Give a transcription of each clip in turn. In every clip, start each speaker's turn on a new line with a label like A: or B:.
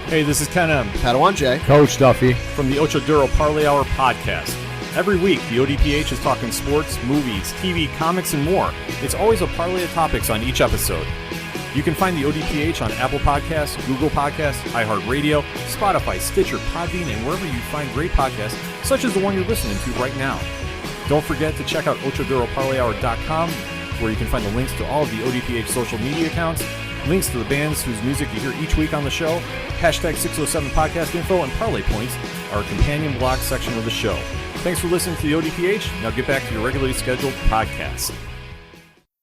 A: Hey, this is Ken M.
B: Padawan J.
C: Coach Duffy.
A: From the Ocho Duro Parlay Hour podcast. Every week, the ODPH is talking sports, movies, TV, comics, and more. It's always a parlay of topics on each episode. You can find the ODPH on Apple Podcasts, Google Podcasts, iHeartRadio, Spotify, Stitcher, Podbean, and wherever you find great podcasts, such as the one you're listening to right now. Don't forget to check out OchoDuroParlayHour.com, where you can find the links to all of the ODPH social media accounts, links to the bands whose music you hear each week on the show, hashtag 607 podcast info, and parlay points, our companion blog section of the show. Thanks for listening to the ODPH. Now get back to your regularly scheduled podcast.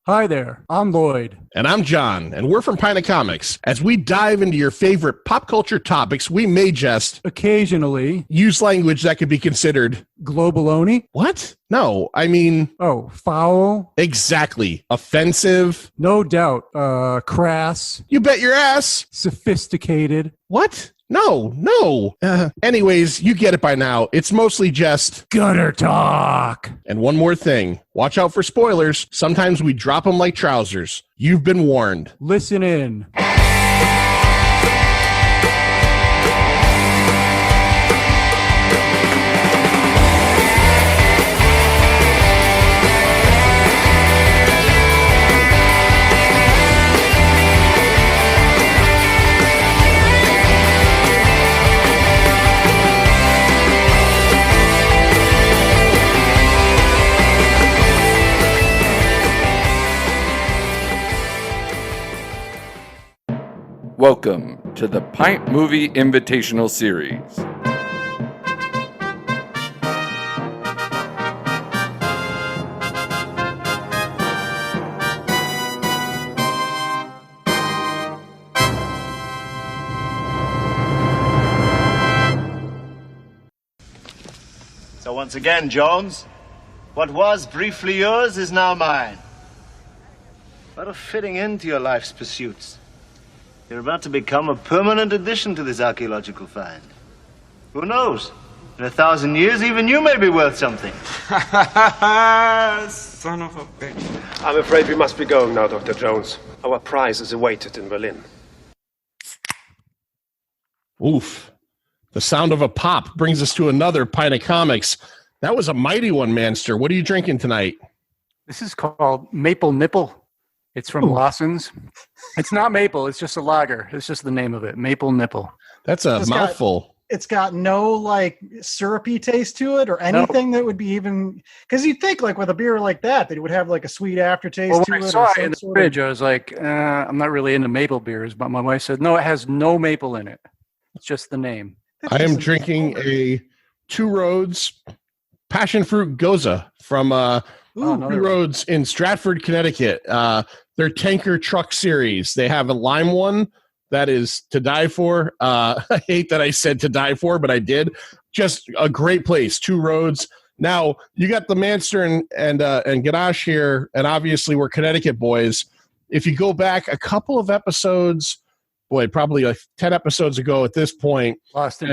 C: Hi there, I'm Lloyd.
D: And I'm John, and we're from Pint Comics. As we dive into your favorite pop culture topics, we may just
C: Occasionally
D: use language that could be considered
C: globaloney.
D: What? No, I mean...
C: Oh, foul.
D: Exactly. Offensive.
C: No doubt. Crass.
D: You bet your ass.
C: Sophisticated.
D: What? No. Anyways, you get it by now. It's mostly just
C: gutter talk.
D: And one more thing. Watch out for spoilers. Sometimes we drop them like trousers. You've been warned.
C: Listen in.
E: Welcome to the Pint Movie Invitational Series.
F: So once again, Jones, what was briefly yours is now mine. What a fitting end to your life's pursuits. You're about to become a permanent addition to this archaeological find. Who knows? In 1,000 years, even you may be worth something.
G: Son of a bitch. I'm afraid we must be going now, Dr. Jones. Our prize is awaited in Berlin.
D: Oof. The sound of a pop brings us to another Pint of Comics. That was a mighty one, Manster. What are you drinking tonight?
C: This is called Maple Nipple. It's from Lawson's. It's not maple. It's just a lager. It's just the name of it. Maple Nipple.
D: That's a mouthful.
H: It's got no like syrupy taste to it or anything that would be even, because you'd think like with a beer like that it would have like a sweet aftertaste
C: Well,
H: to
C: when
H: it.
C: I saw it in the fridge, I was like, I'm not really into maple beers. But my wife said, no, it has no maple in it. It's just the name.
D: I am drinking a Two Roads Passion Fruit Goza from Two Roads in Stratford, Connecticut. Their tanker truck series. They have a lime one that is to die for. I hate that I said to die for, but I did. Just a great place. Two Roads. Now you got the Manster and Ganache here, and obviously we're Connecticut boys. If you go back a couple of episodes, probably like 10 episodes ago at this point,
C: Lost in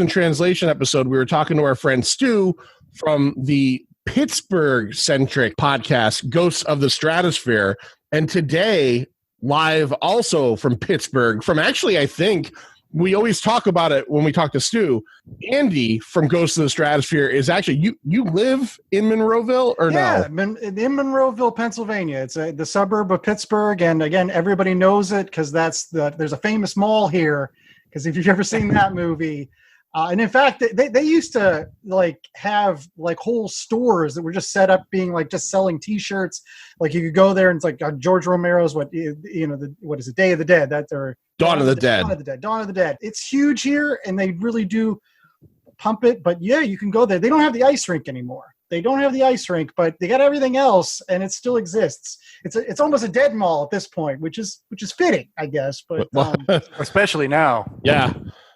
D: Translation episode, we were talking to our friend Stu from the Pittsburgh-centric podcast, Ghosts of the Stratosphere. And today, live also from Pittsburgh, from actually, I think, we always talk about it when we talk to Stu. Andy from Ghosts of the Stratosphere is actually, you live in Monroeville or no?
H: Yeah, in Monroeville, Pennsylvania. It's the suburb of Pittsburgh. And again, everybody knows it because there's a famous mall here. Because if you've ever seen that movie, and in fact, they used to like have like whole stores that were just set up being like just selling T-shirts. Like you could go there and it's like George Romero's what is it, Day of the Dead?
D: Dawn of the Dead.
H: Dawn of the Dead. It's huge here, and they really do pump it. But yeah, you can go there. They don't have the ice rink anymore. They don't have the ice rink, but they got everything else, and it still exists. It's almost a dead mall at this point, which is fitting, I guess. But
C: especially now.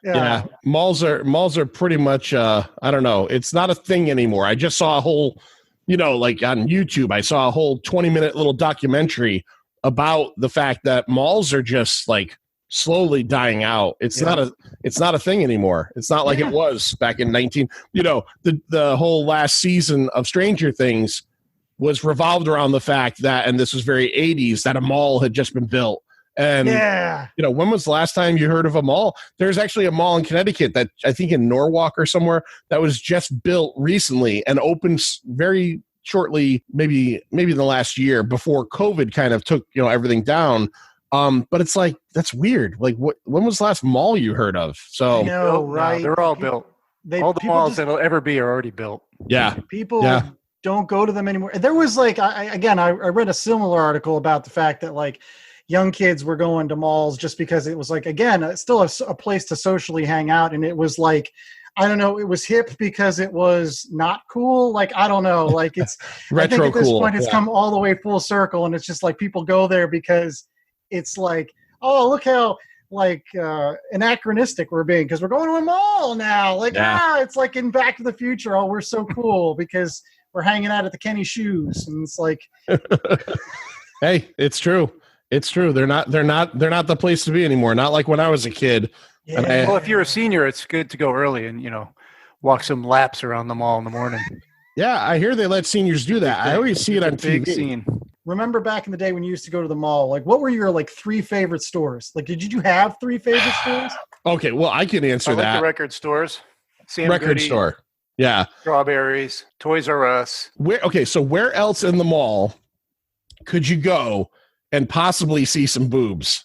D: Yeah, malls are pretty much I don't know, it's not a thing anymore. I just saw a whole, like on YouTube, I saw a whole 20-minute little documentary about the fact that malls are just like slowly dying out. It's not a thing anymore. It's not like it was back in the whole last season of Stranger Things was revolved around the fact that, and this was very 80s, that a mall had just been built And
H: Yeah.
D: when was the last time you heard of a mall? There's actually a mall in Connecticut that I think in Norwalk or somewhere that was just built recently and opened very shortly, maybe in the last year before COVID kind of took everything down. But it's like, that's weird. Like, when was the last mall you heard of? So
H: I know, right?
C: They're all built. All the malls that'll ever be are already built.
D: Yeah.
H: People don't go to them anymore. There was like, I read a similar article about the fact that like young kids were going to malls just because it was like, again, it's still a place to socially hang out. And it was like, I don't know, it was hip because it was not cool. Like, I don't know, like it's
D: retro
H: I think at this
D: cool.
H: point it's come all the way full circle. And it's just like people go there because it's like, oh, look how like anachronistic we're being because we're going to a mall now. Like, it's like in Back to the Future. Oh, we're so cool because we're hanging out at the Kenny Shoes. And it's like,
D: hey, it's true. It's true. They're not the place to be anymore. Not like when I was a kid.
H: yeah.
C: Well, if you're a senior, it's good to go early and, walk some laps around the mall in the morning.
D: Yeah, I hear they let seniors do that. I always see it on
C: Big
D: TV.
C: scene.
H: Remember back in the day when you used to go to the mall, like what were your like 3 favorite stores? Like, did you have 3 favorite stores?
D: Okay, well, I can answer
C: I like
D: that.
C: the record stores. Sam
D: Record
C: Goody,
D: store. Yeah.
C: Strawberries, Toys R Us.
D: So where else in the mall could you go and possibly see some boobs?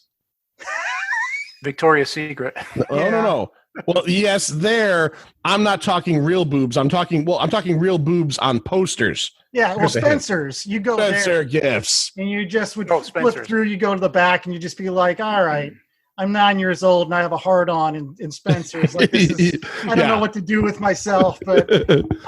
C: Victoria's Secret.
D: No. Well, yes, there. I'm not talking real boobs. I'm talking real boobs on posters.
H: Yeah, well,
D: Here's a hint.
H: Spencer's. You go
D: Spencer
H: there
D: gifts.
H: and you just would flip
C: Spencer's.
H: through, you go to the back and you just be like, all right, I'm 9 years old and I have a hard on in Spencer's. Like, this is, I don't know what to do with myself, but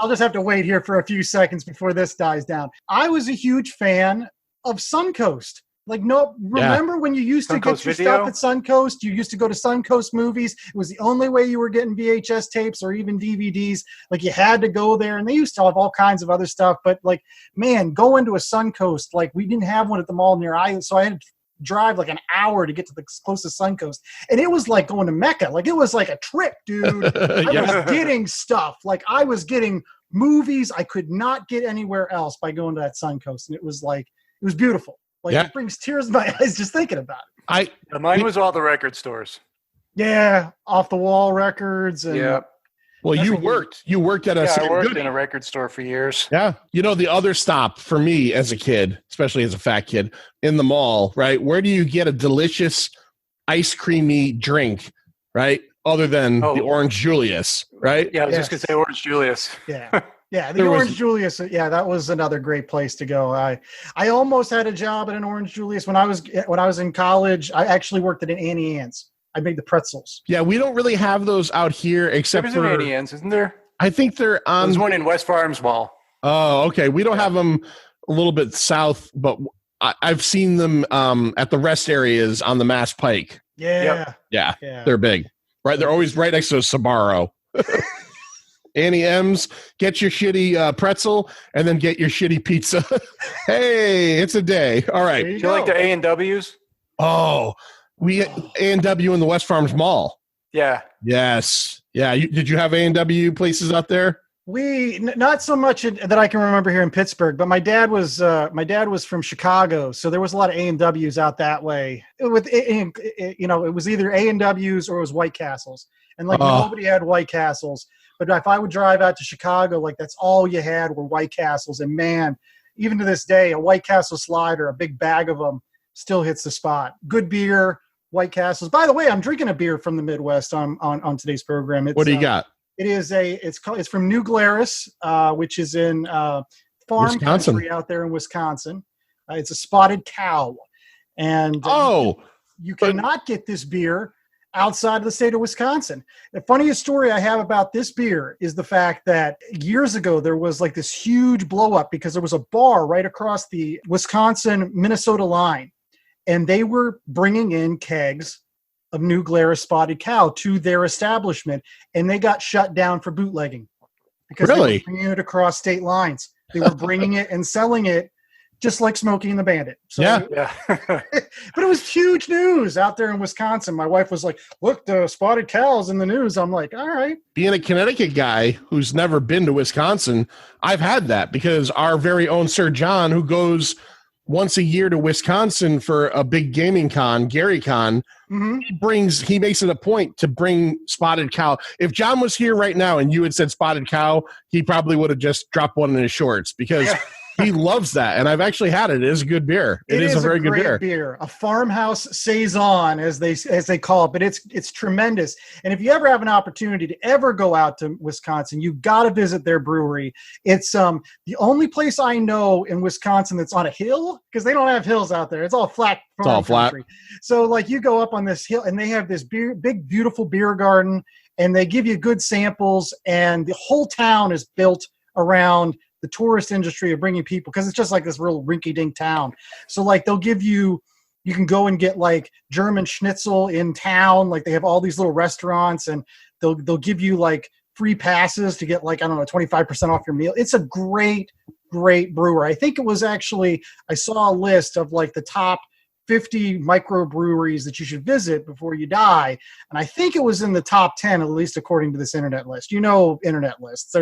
H: I'll just have to wait here for a few seconds before this dies down. I was a huge fan of Suncoast. Like, remember when you used to get your stuff at Suncoast? You used to go to Suncoast Movies. It was the only way you were getting VHS tapes or even DVDs. Like, you had to go there, and they used to have all kinds of other stuff. But, like, man, go into a Suncoast. Like, we didn't have one at the mall near I, so I had to drive like an hour to get to the closest Suncoast. And it was like going to Mecca. Like, it was like a trip, dude. I was getting stuff. Like, I was getting movies I could not get anywhere else by going to that Suncoast. And it was like, it was beautiful. Like, it brings tears to my eyes just thinking about it.
C: Mine was all the record stores.
H: Yeah, off the wall records. And
D: Well, you worked at a
C: I worked in a record store for years.
D: Yeah. The other stop for me as a kid, especially as a fat kid, in the mall, right? Where do you get a delicious ice creamy drink, right? Other than the Orange Julius, right?
C: Yeah, I was just going to say Orange Julius.
H: Yeah. Yeah, the Orange Julius. Yeah, that was another great place to go. I almost had a job at an Orange Julius when I was in college. I actually worked at an Annie Ann's. I made the pretzels. Yeah,
D: we don't really have those out here except for
C: an Annie Ann's, isn't there?
D: I think they're on.
C: There's one in West Farms Mall.
D: Oh, okay. We don't have them a little bit south, but I've seen them at the rest areas on the Mass Pike.
H: Yeah.
D: Yeah, they're big. Right, they're always right next to a Sbarro. Annie M's, get your shitty pretzel, and then get your shitty pizza. Hey, it's a day. All right.
C: Do you like the A&W's?
D: Oh, we A&W in the West Farms Mall.
C: Yeah.
D: Yes. Yeah. Did you have A&W places out there?
H: We not so much that I can remember here in Pittsburgh, but my dad was from Chicago, so there was a lot of A&W's out that way. It was either A&W's or it was White Castles, and like nobody had White Castles. But if I would drive out to Chicago, like that's all you had were White Castles, and man, even to this day, a White Castle slider, a big bag of them, still hits the spot. Good beer, White Castles. By the way, I'm drinking a beer from the Midwest on today's program.
D: What do you got?
H: It is it's from New Glarus, which is in farm country out there in Wisconsin. It's a spotted cow, and you cannot get this beer outside of the state of Wisconsin. The funniest story I have about this beer is the fact that years ago there was like this huge blow up because there was a bar right across the Wisconsin-Minnesota line, and they were bringing in kegs of New Glarus spotted cow to their establishment, and they got shut down for bootlegging because they were bringing it across state lines. They were bringing it and selling it just like Smokey and the Bandit. So, but it was huge news out there in Wisconsin. My wife was like, look, the spotted cow's in the news. I'm like, all right.
D: Being a Connecticut guy who's never been to Wisconsin, I've had that because our very own Sir John, who goes once a year to Wisconsin for a big gaming con, Gary Con, he makes it a point to bring Spotted Cow. If John was here right now and you had said Spotted Cow, he probably would have just dropped one in his shorts because he loves that. And I've actually had it. It is a good beer. It is a very good
H: beer. A farmhouse saison, as they call it, but it's tremendous. And if you ever have an opportunity to ever go out to Wisconsin, you've got to visit their brewery. It's the only place I know in Wisconsin that's on a hill, because they don't have hills out there. It's all flat.
D: It's all flat.
H: So like you go up on this hill and they have this big, beautiful beer garden, and they give you good samples, and the whole town is built around the tourist industry of bringing people, because it's just like this real rinky-dink town. So like they'll give you can go and get like German schnitzel in town. Like they have all these little restaurants, and they'll give you like free passes to get like, I don't know, 25% off your meal. It's a great brewer. I think it was actually, I saw a list of like the top 50 microbreweries that you should visit before you die. And I think it was in the top 10, at least according to this internet list. Internet lists.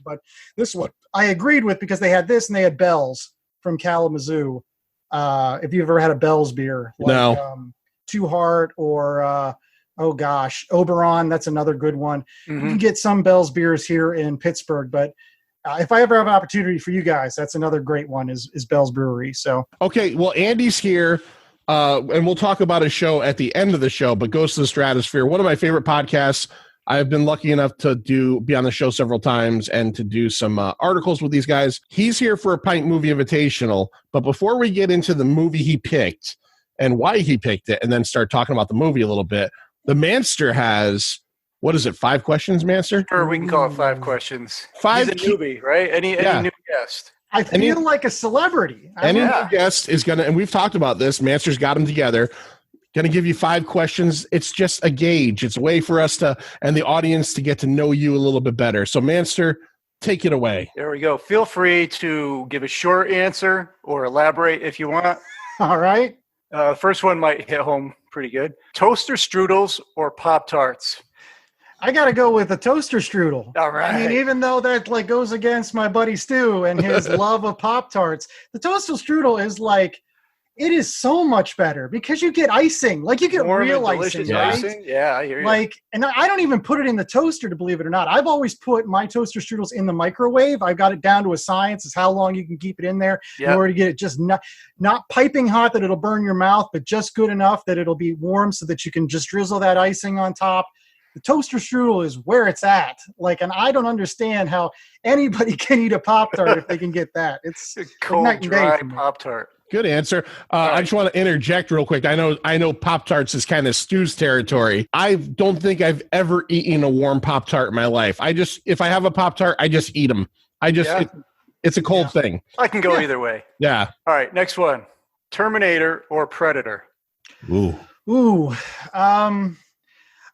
H: But this one I agreed with because they had this and they had Bell's from Kalamazoo. If you've ever had a Bell's beer, like, Two Heart or Oberon, that's another good one. You can get some Bell's beers here in Pittsburgh, but if I ever have an opportunity for you guys, that's another great one is Bell's Brewery. So
D: okay, well, Andy's here, and we'll talk about his show at the end of the show. But Ghosts of the Stratosphere, one of my favorite podcasts. I've been lucky enough to be on the show several times and to do some articles with these guys. He's here for a Pint Movie Invitational. But before we get into the movie he picked and why he picked it, and then start talking about the movie a little bit, the Manster has, what is it, 5 questions, Manster?
C: Sure, we can call it 5 questions.
D: He's a
C: newbie, right? Any new guest.
H: I feel like a celebrity.
D: Any new guest is going to, and we've talked about this, Manster's got them together, going to give you 5 questions. It's just a gauge. It's a way for us to, and the audience to get to know you a little bit better. So Manster, take it away.
C: There we go. Feel free to give a short answer or elaborate if you want.
H: All right.
C: First one might hit home pretty good. Toaster strudels or Pop-Tarts?
H: I got to go with a toaster strudel.
C: All right.
H: I mean, even though that like goes against my buddy Stu and his love of Pop-Tarts, the toaster strudel is like, it is so much better because you get icing. Like you get real icing, right?
C: Yeah, I hear you.
H: Like, and I don't even put it in the toaster, to believe it or not. I've always put my toaster strudels in the microwave. I've got it down to a science. It's how long you can keep it in there in order to get it just not piping hot that it'll burn your mouth, but just good enough that it'll be warm so that you can just drizzle that icing on top. The toaster strudel is where it's at. Like, and I don't understand how anybody can eat a Pop-Tart if they can get that. It's
C: cold, dry Pop-Tart.
D: Good answer. I just want to interject real quick. I know Pop-Tarts is kind of Stu's territory. I don't think I've ever eaten a warm Pop-Tart in my life. If I have a Pop-Tart, I just eat them. It's a cold thing.
C: I can go either way.
D: Yeah.
C: All right, next one. Terminator or Predator?
H: Ooh.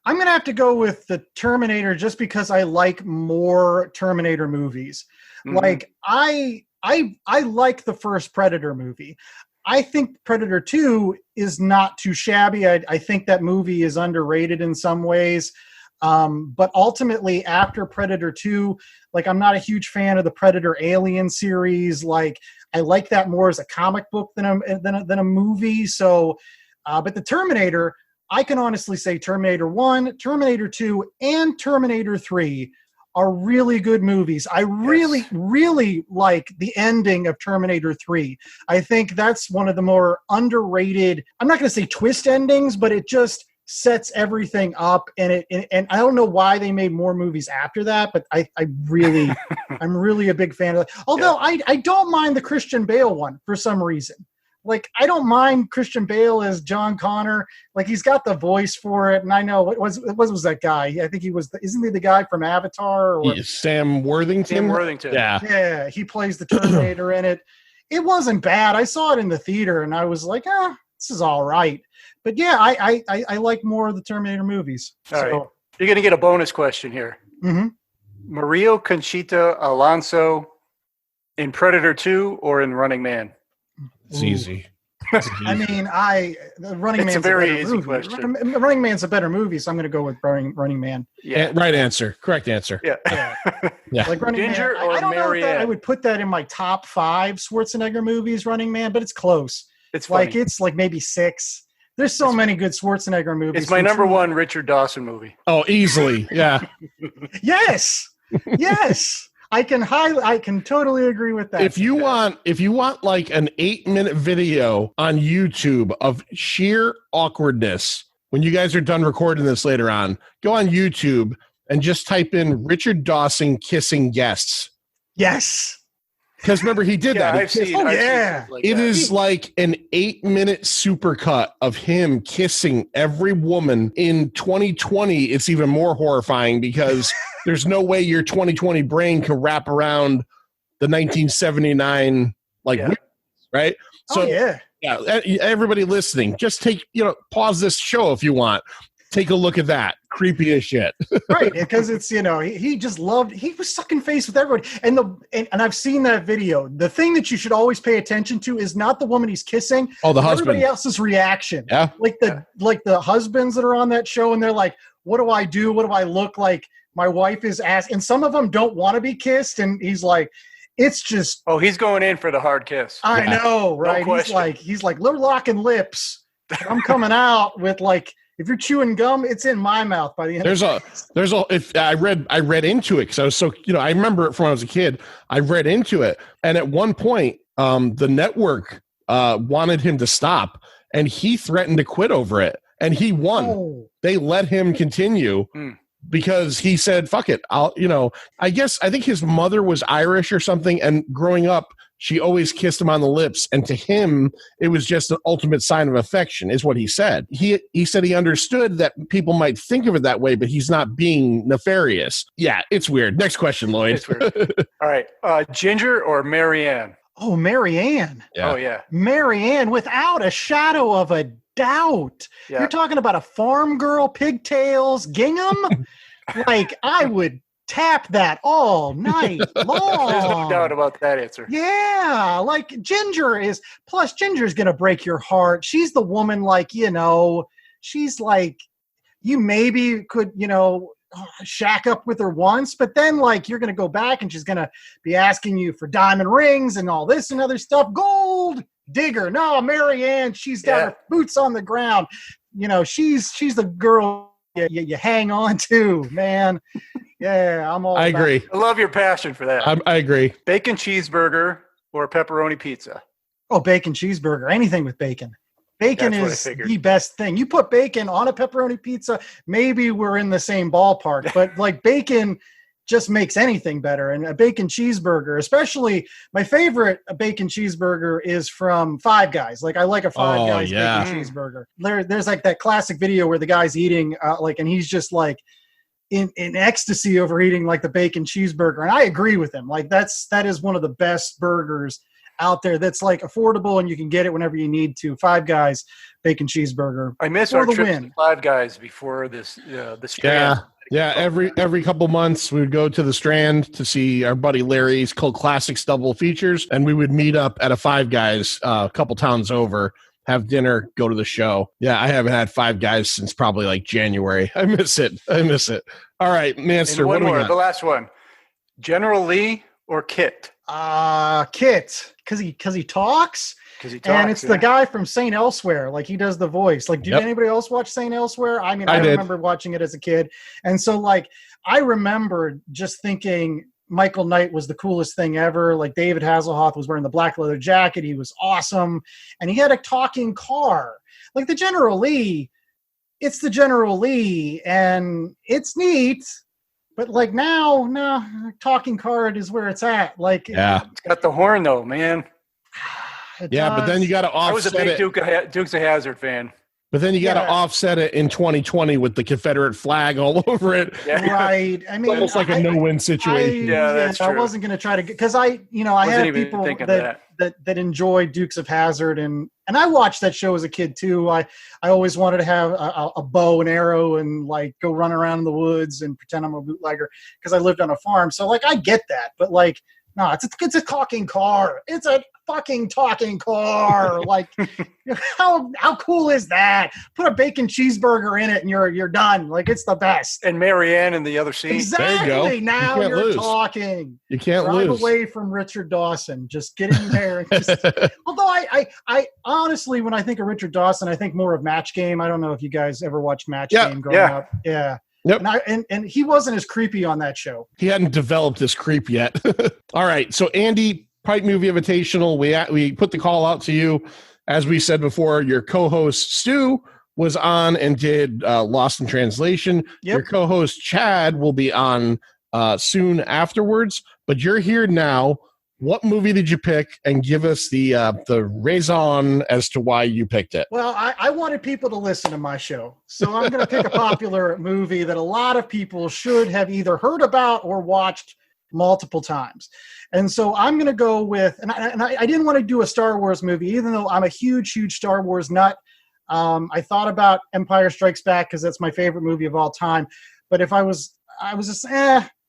H: I'm going to have to go with the Terminator just because I like more Terminator movies. Like I like the first Predator movie. I think Predator 2 is not too shabby. I think that movie is underrated in some ways. But ultimately, after Predator 2, like I'm not a huge fan of the Predator Alien series. Like I like that more as a comic book than a movie. So, but the Terminator, I can honestly say Terminator 1, Terminator 2, and Terminator 3 are really good movies. I really, really like the ending of Terminator 3. I think that's one of the more underrated, I'm not going to say twist endings, but it just sets everything up. And I don't know why they made more movies after that, but I'm really a big fan of that. Although I don't mind the Christian Bale one for some reason. Like, I don't mind Christian Bale as John Connor. Like, he's got the voice for it. And I know, what was that guy? I think isn't he the guy from Avatar? Or
D: Sam Worthington?
C: Sam Worthington.
H: Yeah, he plays the Terminator in it. It wasn't bad. I saw it in the theater, and I was like, this is all right. But yeah, I like more of the Terminator movies.
C: All right. You're going to get a bonus question here. Mario Conchita Alonso in Predator 2 or in Running Man?
D: It's easy.
H: I mean, Running
C: It's
H: Man's
C: a very
H: better
C: easy
H: movie.
C: question.
H: Running Man's a better movie, so I'm going to go with Running Man.
C: Yeah.
D: Right answer. Correct answer.
C: Yeah.
D: Yeah.
H: Like Running
C: Ginger
H: Man.
C: or
H: I don't know if
C: Marianne?
H: I would put that in my top 5 Schwarzenegger movies, Running Man, but it's close.
C: It's funny.
H: Like it's like maybe 6. There's so many good Schwarzenegger movies.
C: It's my number 1 Richard Dawson movie.
D: Oh, easily. Yeah.
H: Yes. Yes. I can totally agree with that.
D: If you want like an 8-minute video on YouTube of sheer awkwardness, when you guys are done recording this later on, go on YouTube and just type in Richard Dawson kissing guests.
H: Yes.
D: Because remember, he did that.
C: I've seen
H: yeah.
C: stuff like
D: It
C: that.
D: is like an 8-minute supercut of him kissing every woman. In 2020, it's even more horrifying because there's no way your 2020 brain can wrap around the 1979 right? So
H: yeah.
D: Everybody listening, just pause this show if you want. Take a look at that. Creepy as shit.
H: Right, because it's he just loved. He was sucking face with everybody, and I've seen that video. The thing that you should always pay attention to is not the woman he's kissing.
D: Oh, the
H: but
D: husband.
H: Everybody else's reaction.
D: Yeah,
H: like the husbands that are on that show, and they're like, "What do I do? What do I look like?" My wife is asking, and some of them don't want to be kissed, and he's like, "It's just."
C: Oh, he's going in for the hard kiss.
H: I know, right?
C: No
H: he's like, "We're locking lips. I'm coming out with like." If you're chewing gum, it's in my mouth by the end.
D: I read into it because I was so I remember it from when I was a kid. I read into it, and at one point, the network wanted him to stop, and he threatened to quit over it, and he won.
H: Oh.
D: They let him continue because he said, "Fuck it, I think his mother was Irish or something, and growing up, she always kissed him on the lips, and to him, it was just an ultimate sign of affection," is what he said. He said he understood that people might think of it that way, but he's not being nefarious. Yeah, it's weird. Next question, Lloyd.
C: It's weird. All right. Ginger or Marianne?
H: Oh, Marianne.
D: Yeah.
C: Oh, yeah.
H: Marianne, without a shadow of a doubt.
C: Yeah.
H: You're talking about a farm girl, pigtails, gingham? Like, I would tap that all night long.
C: There's no doubt about that answer.
H: Yeah, like Ginger's gonna break your heart. She's the woman, like, she's like, you maybe could, shack up with her once, but then like you're gonna go back and she's gonna be asking you for diamond rings and all this and other stuff. Gold digger. No, Marianne, she's got her boots on the ground. She's the girl you hang on to, man. Yeah,
D: I agree.
C: I love your passion for that.
D: I agree.
C: Bacon cheeseburger or pepperoni pizza?
H: Oh, bacon cheeseburger. Anything with bacon. Bacon
C: That's
H: is the best thing. You put bacon on a pepperoni pizza, maybe we're in the same ballpark, but like bacon just makes anything better. And a bacon cheeseburger, especially my favorite bacon cheeseburger is from Five Guys. Like I like a Five Guys bacon cheeseburger. There's like that classic video where the guy's eating and he's just like in ecstasy over eating like the bacon cheeseburger. And I agree with him. Like that is one of the best burgers out there that's like affordable and you can get it whenever you need to. Five Guys bacon cheeseburger.
C: I miss our trips to Five Guys before this the Strand.
D: Yeah, every couple months we would go to the Strand to see our buddy Larry's called Classics Double Features, and we would meet up at a Five Guys a couple towns over, have dinner, go to the show. Yeah, I haven't had Five Guys since probably like January. I miss it. All right, Manster, what do we got?
C: The last one. General Lee or Kit?
H: Kit, because he talks. And it's the guy from St. Elsewhere. Like he does the voice. Like, did anybody else watch St. Elsewhere? I mean, I remember watching it as a kid. And so like, I remember just thinking Michael Knight was the coolest thing ever. Like David Hasselhoff was wearing the black leather jacket. He was awesome. And he had a talking car. Like the General Lee, it's the General Lee and it's neat. But like now, no, talking card is where it's at. Like,
C: it's got the horn though, man.
D: But then you got to offset it.
C: I was a big Dukes of Hazzard fan.
D: But then you got to offset it in 2020 with the Confederate flag all over it.
C: Yeah.
H: Right. I mean,
D: it's almost like a no-win situation.
C: That's true.
H: I wasn't going to try to because I have people that enjoy Dukes of Hazzard and I watched that show as a kid too. I always wanted to have a bow and arrow and like go run around in the woods and pretend I'm a bootlegger because I lived on a farm. So like I get that, but like No, it's a talking car. It's a fucking talking car. Like, how cool is that? Put a bacon cheeseburger in it and you're done. Like, it's the best.
C: And Marianne in the other seat.
H: Exactly.
D: There you go.
H: Now
D: You can't
H: you're
D: lose.
H: talking.
D: You can't
H: Drive
D: lose.
H: away from Richard Dawson. Just get in there. And just, although I honestly, when I think of Richard Dawson, I think more of Match Game. I don't know if you guys ever watched Match Game growing up. Yeah.
D: Yep.
H: And he wasn't as creepy on that show.
D: He hadn't developed his creep yet. All right. So, Andy, Pint Movie Invitational, we put the call out to you. As we said before, your co-host, Stu, was on and did Lost in Translation.
H: Yep.
D: Your co-host, Chad, will be on soon afterwards. But you're here now. What movie did you pick? And give us the raison as to why you picked it.
H: Well, I wanted people to listen to my show. So I'm going to pick a popular movie that a lot of people should have either heard about or watched multiple times. And so I'm going to go with, and I didn't want to do a Star Wars movie, even though I'm a huge Star Wars nut. I thought about Empire Strikes Back because that's my favorite movie of all time. But if I was just,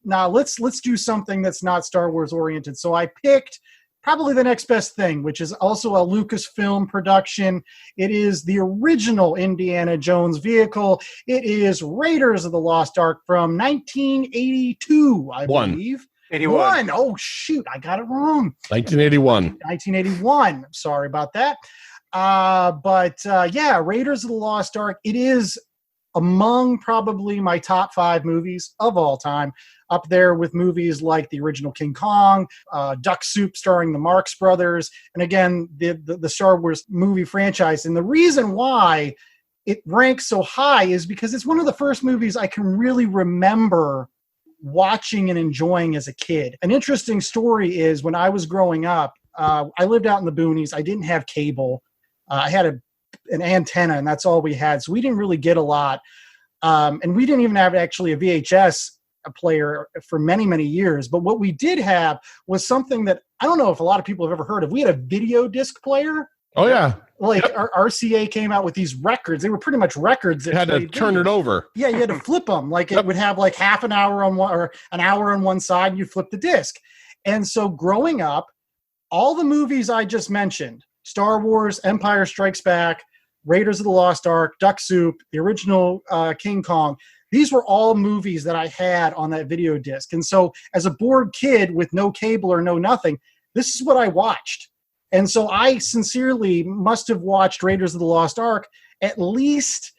H: let's do something that's not Star Wars oriented. So I picked probably the next best thing, which is also a Lucasfilm production. It is the original Indiana Jones vehicle. It is Raiders of the Lost Ark from 1982, I believe.
C: 81.
H: Oh, shoot. I got it wrong.
D: 1981.
H: 1981. Sorry about that. Raiders of the Lost Ark. It is among probably my top 5 movies of all time, up there with movies like the original King Kong, Duck Soup starring the Marx Brothers, and again, the Star Wars movie franchise. And the reason why it ranks so high is because it's one of the first movies I can really remember watching and enjoying as a kid. An interesting story is when I was growing up, I lived out in the boonies. I didn't have cable. I had an antenna, and that's all we had. So we didn't really get a lot. And we didn't even have actually a VHS player for many, many years. But what we did have was something that I don't know if a lot of people have ever heard of. We had a video disc player.
D: Oh, yeah.
H: Like our RCA came out with these records. They were pretty much records.
D: You had to turn it over.
H: Yeah, you had to flip them. Like it would have like half an hour on one or an hour on one side, and you flip the disc. And so growing up, all the movies I just mentioned, Star Wars, Empire Strikes Back, Raiders of the Lost Ark, Duck Soup, the original King Kong, these were all movies that I had on that video disc. And so as a bored kid with no cable or no nothing, this is what I watched. And so I sincerely must have watched Raiders of the Lost Ark at least,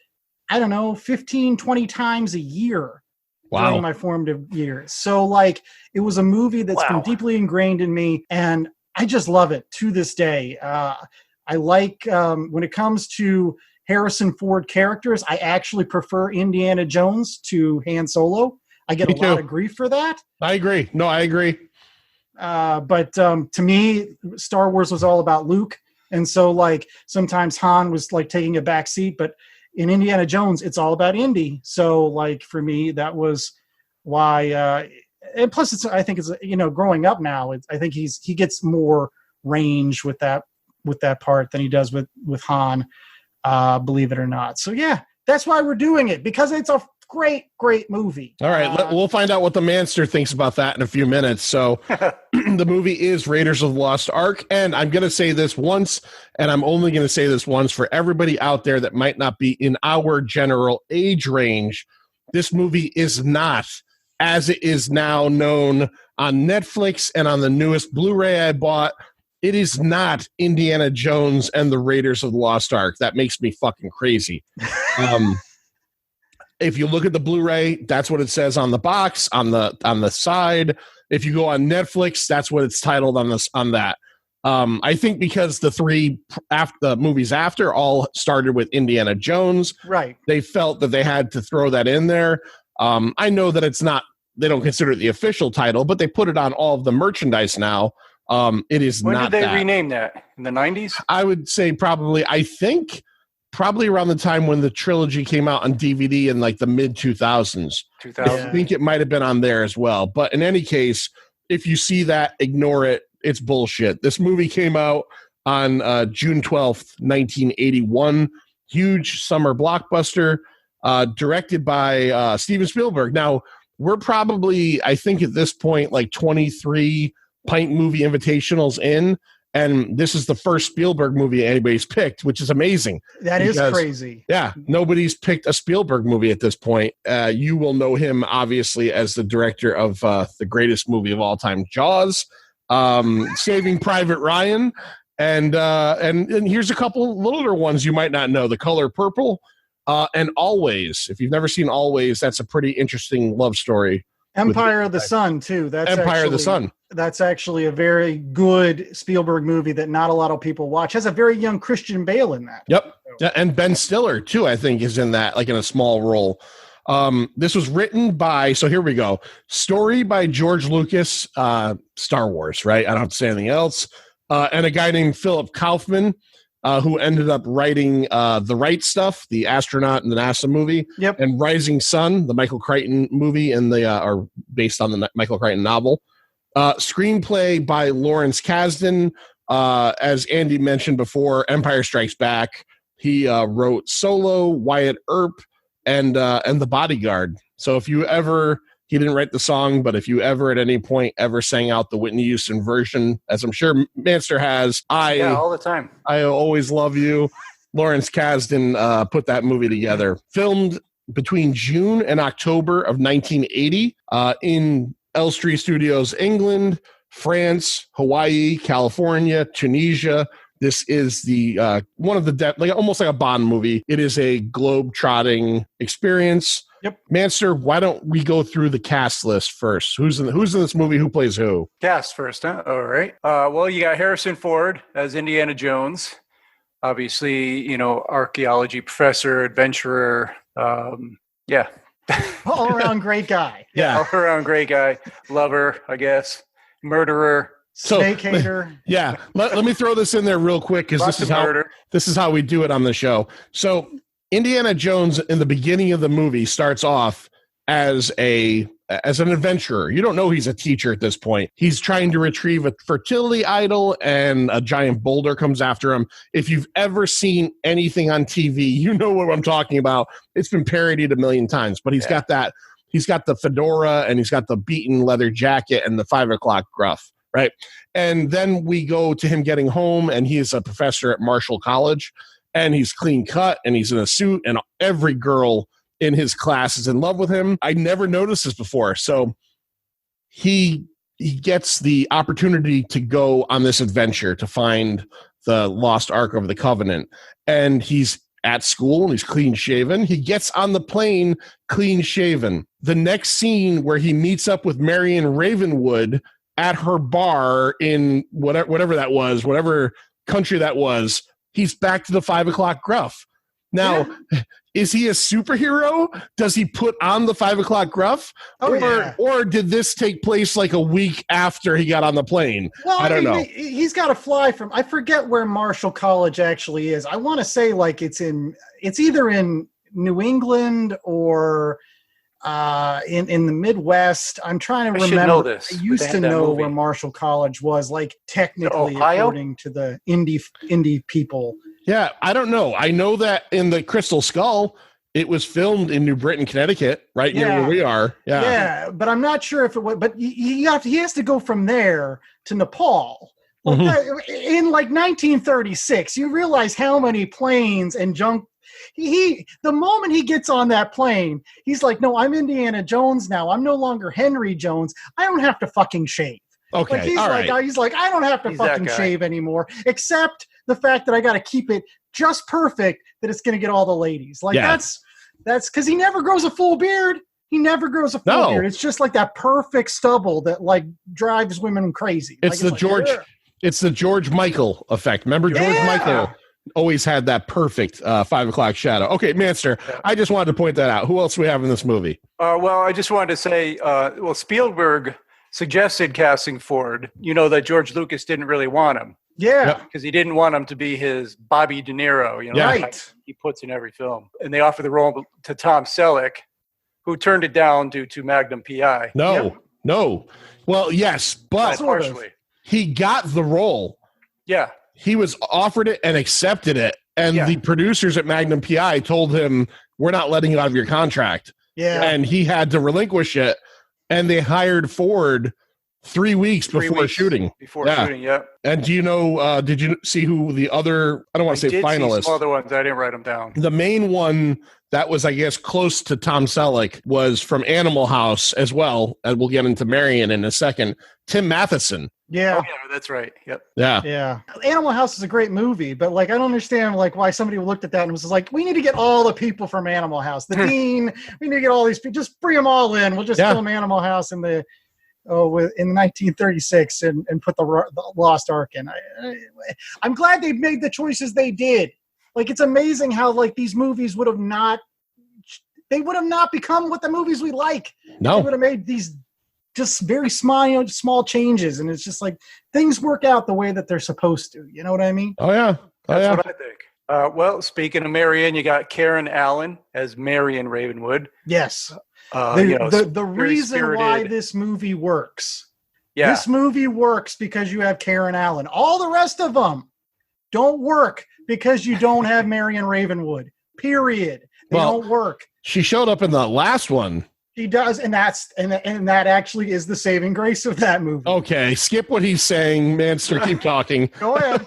H: 15, 20 times a year during my formative years. So like it was a movie that's been deeply ingrained in me, and I just love it to this day. I like when it comes to Harrison Ford characters, I actually prefer Indiana Jones to Han Solo. I get a lot of grief for that.
D: I agree. No, I agree.
H: But to me, Star Wars was all about Luke. And so like sometimes Han was like taking a back seat, but in Indiana Jones, it's all about Indy. So like for me, that was why, and plus I think it's, growing up now, I think he gets more range with that part than he does with Han, believe it or not. So yeah, that's why we're doing it, because it's a great movie.
D: All right, we'll find out what the Manster thinks about that in a few minutes. So the movie is Raiders of the Lost Ark, and I'm going to say this once, and I'm only going to say this once for everybody out there that might not be in our general age range. This movie is not, as it is now known on Netflix and on the newest Blu-ray I bought, it is not Indiana Jones and the Raiders of the Lost Ark. That makes me fucking crazy. If you look at the Blu-ray, that's what it says on the box, on the side. If you go on Netflix, that's what it's titled on that. I think because the three movies after all started with Indiana Jones,
H: right? They
D: felt that they had to throw that in there. I know that it's not. They don't consider it the official title, but they put it on all of the merchandise now. It is
C: when
D: not.
C: When did they rename that? In the 90s?
D: I would say probably around the time when the trilogy came out on DVD in like the mid 2000s. I think it might have been on there as well. But in any case, if you see that, ignore it. It's bullshit. This movie came out on June 12th, 1981. Huge summer blockbuster, directed by Steven Spielberg. Now, we're probably, I think at this point, like 23 Pint Movie Invitationals in, and this is the first Spielberg movie anybody's picked, which is amazing.
H: That is crazy.
D: Yeah, nobody's picked a Spielberg movie at this point. You will know him, obviously, as the director of the greatest movie of all time, Jaws, Saving Private Ryan, and here's a couple littler ones you might not know: The Color Purple, and Always. If you've never seen Always, that's a pretty interesting love story.
H: Empire of the Sun, too. That's
D: Empire of the Sun.
H: That's actually a very good Spielberg movie that not a lot of people watch. Has a very young Christian Bale in that.
D: Yep. Yeah, and Ben Stiller, too, I think, is in that, like in a small role. This was written by, so here we go. Story by George Lucas, Star Wars, right? I don't have to say anything else. And a guy named Philip Kaufman, who ended up writing The Right Stuff, the astronaut in the NASA movie, and Rising Sun, the Michael Crichton movie, and are based on the Michael Crichton novel. Screenplay by Lawrence Kasdan. As Andy mentioned before, Empire Strikes Back. He wrote Solo, Wyatt Earp, and The Bodyguard. So if you ever, he didn't write the song, but if you ever at any point ever sang out the Whitney Houston version, as I'm sure Manster has,
C: all the time.
D: I Always Love You. Lawrence Kasdan put that movie together. Filmed between June and October of 1980 in Elstree Studios, England, France, Hawaii, California, Tunisia. This is the one of the like almost like a Bond movie. It is a globe-trotting experience.
H: Yep.
D: Manster, why don't we go through the cast list first? Who's in this movie? Who plays who?
C: Cast first, huh? All right. Well, you got Harrison Ford as Indiana Jones. Obviously, archaeology professor, adventurer. Yeah.
H: All around great guy.
D: Yeah.
C: All around great guy. Lover, I guess. Murderer.
H: Snake hater.
D: Yeah. Let me throw this in there real quick because this is how we do it on the show. So Indiana Jones in the beginning of the movie starts off as an adventurer. You don't know he's a teacher at this point. He's trying to retrieve a fertility idol, and a giant boulder comes after him. If you've ever seen anything on TV, you know what I'm talking about. It's been parodied a million times, but he's got that. He's got the fedora, and he's got the beaten leather jacket and the 5 o'clock gruff, right? And then we go to him getting home, and he is a professor at Marshall College, and he's clean cut, and he's in a suit, and every girl in his class is in love with him. I never noticed this before. So he gets the opportunity to go on this adventure to find the lost Ark of the Covenant. And he's at school and he's clean shaven. He gets on the plane clean shaven. The next scene where he meets up with Marion Ravenwood at her bar in whatever that was, whatever country that was, he's back to the 5 o'clock gruff. Now, is he a superhero? Does he put on the 5 o'clock gruff? Or did this take place like a week after he got on the plane?
H: Well,
D: I don't know.
H: He's got to fly from, I forget where Marshall College actually is. I want to say like it's either in New England or in the Midwest. I'm trying to remember.
C: Know this.
H: I used to know where Marshall College was, like technically according to the indie people.
D: Yeah, I don't know. I know that in the Crystal Skull, it was filmed in New Britain, Connecticut, right near where we are.
H: Yeah, but I'm not sure if it was. But he has to go from there to Nepal. Like in like 1936, you realize how many planes and junk. The moment he gets on that plane, he's like, "No, I'm Indiana Jones now. I'm no longer Henry Jones. I don't have to fucking shave."
D: Okay,
H: he's like, I don't have to fucking shave anymore, except the fact that I got to keep it just perfect that it's going to get all the ladies. Like that's because he never grows a full beard. He never grows a full beard. It's just like that perfect stubble that like drives women crazy.
D: It's It's the George Michael effect. Remember George Michael always had that perfect 5 o'clock shadow. Okay, Manster, I just wanted to point that out. Who else do we have in this movie?
C: Well, I just wanted to say, Spielberg suggested casting Ford. You know that George Lucas didn't really want him.
H: Yeah.
C: Because he didn't want him to be his Bobby De Niro,
H: right.
C: He puts in every film. And they offered the role to Tom Selleck, who turned it down due to Magnum P.I.
D: No. Well, yes, but he got the role.
C: Yeah.
D: He was offered it and accepted it. And the producers at Magnum P.I. told him, we're not letting you out of your contract.
H: Yeah.
D: And he had to relinquish it. And they hired Ford 3 weeks before shooting.
C: Before shooting, yep.
D: And do you know, did you see who the other, I don't want to say finalists.
C: Some other ones. I didn't write them down.
D: The main one that was, I guess, close to Tom Selleck was from Animal House as well. And we'll get into Marion in a second. Tim Matheson.
H: Yeah.
C: Oh, yeah, that's right. Yep.
D: Yeah.
H: Animal House is a great movie, but like I don't understand like why somebody looked at that and was like, we need to get all the people from Animal House. The dean, we need to get all these people. Just bring them all in. We'll just film Animal House in 1936 and put the Lost Ark in. I'm glad they made the choices they did. Like it's amazing how like these movies would have not become what the movies we like.
D: No,
H: they would have made these just very small changes, and it's just like things work out the way that they're supposed to. You know what I mean?
D: Oh yeah,
C: that's what I think. Well, speaking of Marion, you got Karen Allen as Marion Ravenwood.
H: Yes. The reason why this movie works. Yeah. This movie works because you have Karen Allen. All the rest of them don't work because you don't have Marion Ravenwood. Period. They don't work.
D: She showed up in the last one.
H: She does, and that actually is the saving grace of that movie.
D: Okay, skip what he's saying, Manster. Keep talking.
H: Go ahead.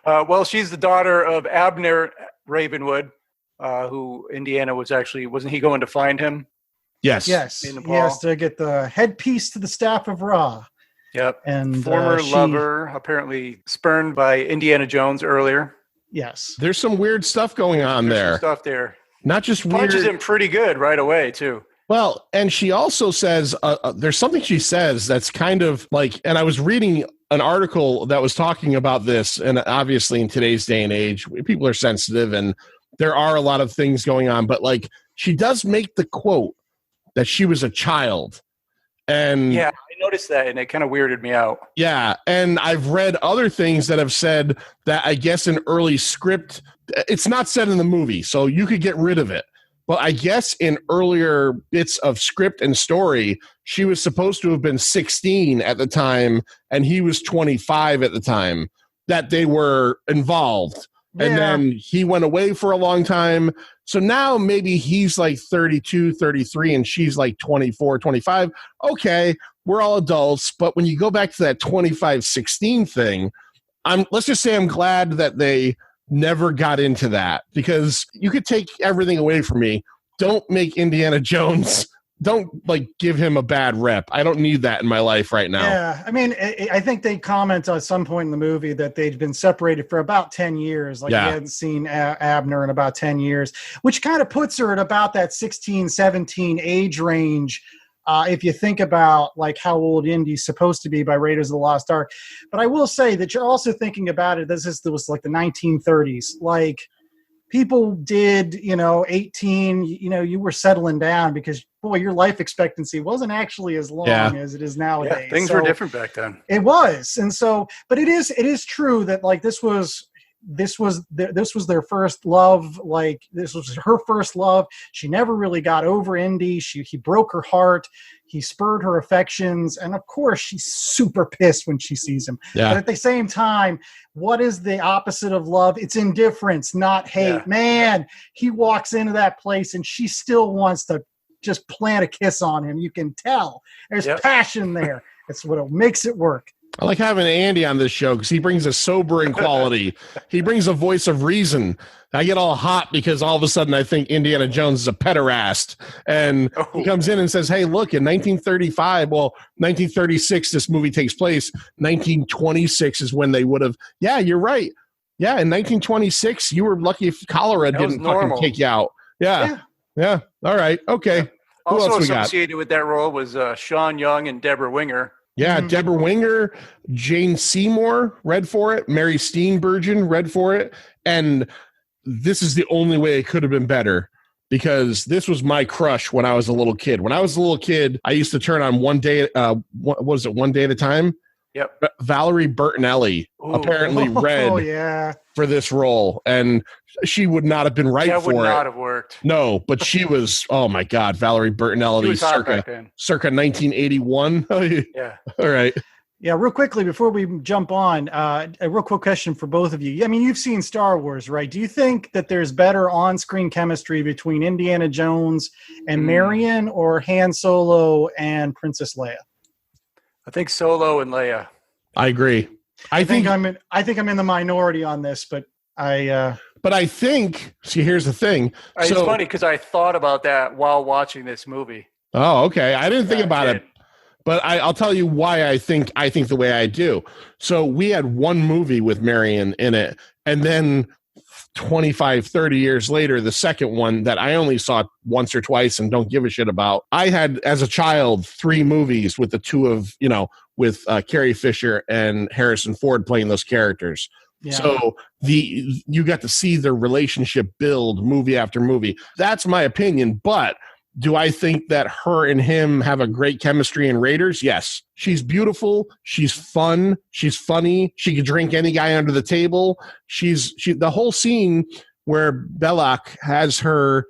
C: Well, she's the daughter of Abner Ravenwood, who Indiana wasn't he going to find him?
D: Yes.
H: He has to get the headpiece to the staff of Ra.
C: Yep.
H: And
C: former lover, apparently spurned by Indiana Jones earlier.
H: Yes.
D: There's some weird stuff going on there.
C: Some stuff there.
D: Not just weird.
C: Punches him pretty good right away, too.
D: Well, and she also says, there's something she says that's kind of like, and I was reading an article that was talking about this, and obviously in today's day and age, people are sensitive and there are a lot of things going on, but like she does make the quote that she was a child. And
C: yeah, I noticed that and it kind of weirded me out.
D: Yeah. And I've read other things that have said that I guess an early script, it's not said in the movie, so you could get rid of it. But I guess in earlier bits of script and story, she was supposed to have been 16 at the time, and he was 25 at the time that they were involved. Yeah. And then he went away for a long time. So now maybe he's like 32, 33, and she's like 24, 25. Okay, we're all adults. But when you go back to that 25-16 thing, let's just say I'm glad that they never got into that, because you could take everything away from me. Don't make Indiana Jones, don't like give him a bad rep. I don't need that in my life right now.
H: Yeah, I mean, I think they comment at some point in the movie that they'd been separated for about 10 years. Like he hadn't seen Abner in about 10 years, which kind of puts her at about that 16, 17 age range. If you think about like how old Indy's supposed to be by Raiders of the Lost Ark. But I will say that you're also thinking about it. This was like the 1930s. Like people did, 18, you were settling down because boy, your life expectancy wasn't actually as long as it is nowadays.
C: Yeah, things were different back then.
H: It was. And so, but it is true that like this was their first love. Like this was her first love. She never really got over Indy. He broke her heart. He spurred her affections. And of course she's super pissed when she sees him. Yeah. But at the same time, what is the opposite of love? It's indifference, not hate. Yeah. Man, he walks into that place and she still wants to just plant a kiss on him. You can tell there's passion there. It's what makes it work.
D: I like having Andy on this show because he brings a sobering quality. He brings a voice of reason. I get all hot because all of a sudden I think Indiana Jones is a pederast. And he comes in and says, hey, look, in 1936, this movie takes place. 1926 is when they would have. Yeah, you're right. Yeah, in 1926, you were lucky if cholera didn't fucking take you out. Yeah. All right. Okay.
C: Yeah. Also associated with that role was Sean Young and Deborah Winger.
D: Yeah, Deborah Winger, Jane Seymour read for it, Mary Steenburgen read for it, and this is the only way it could have been better because this was my crush when I was a little kid. When I was a little kid, I used to turn on One Day at a Time?
C: Yep.
D: Valerie Bertinelli apparently read for this role, and she would not have been right for it. That would
C: not have worked.
D: No, but she was, oh my God, Valerie Bertinelli, circa 1981.
C: Yeah.
D: All right.
H: Yeah, real quickly before we jump on, a real quick question for both of you. I mean, you've seen Star Wars, right? Do you think that there's better on-screen chemistry between Indiana Jones and Marion, or Han Solo and Princess Leia?
C: I think Solo and Leia.
D: I agree. I think
H: I'm in the minority on this, but
D: I think. See, here's the thing.
C: It's funny because I thought about that while watching this movie.
D: Oh, okay. I didn't think about it. But I'll tell you why I think the way I do. So we had one movie with Marion in it, and then 25, 30 years later, the second one that I only saw once or twice and don't give a shit about. I had, as a child, 3 movies with the two of, with Carrie Fisher and Harrison Ford playing those characters. Yeah. So you got to see their relationship build movie after movie. That's my opinion, but do I think that her and him have a great chemistry in Raiders? Yes. She's beautiful. She's fun. She's funny. She could drink any guy under the table. The whole scene where Belloc has her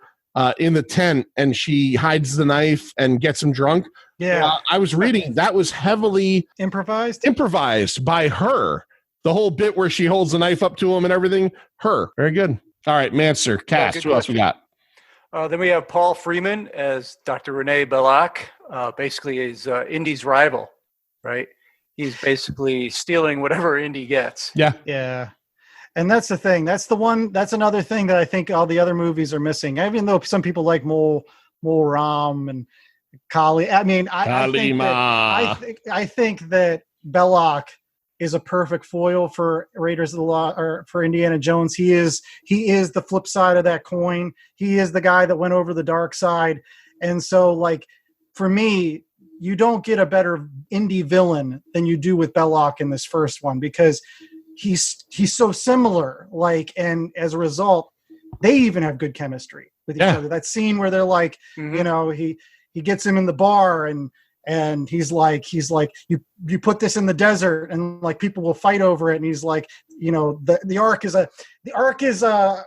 D: in the tent and she hides the knife and gets him drunk.
H: Yeah.
D: I was reading that was heavily
H: improvised
D: by her. The whole bit where she holds the knife up to him and everything. Her. Very good. All right, Manser, cast. Who else we got?
C: Then we have Paul Freeman as Dr. Rene Belloc. Basically, is Indy's rival, right? He's basically stealing whatever Indy gets.
D: Yeah.
H: Yeah. And that's the thing. That's another thing that I think all the other movies are missing. Even though some people like Mol Ram and Kali. I mean, I think that Belloc is a perfect foil for Raiders of the Lost, or for Indiana Jones. He is the flip side of that coin. He is the guy that went over the dark side. And so, like, for me, you don't get a better Indy villain than you do with Belloc in this first one, because he's so similar. Like, and as a result, they even have good chemistry with each other. That scene where they're like, he gets him in the bar and he's like, you put this in the desert and like people will fight over it. And he's like, the ark is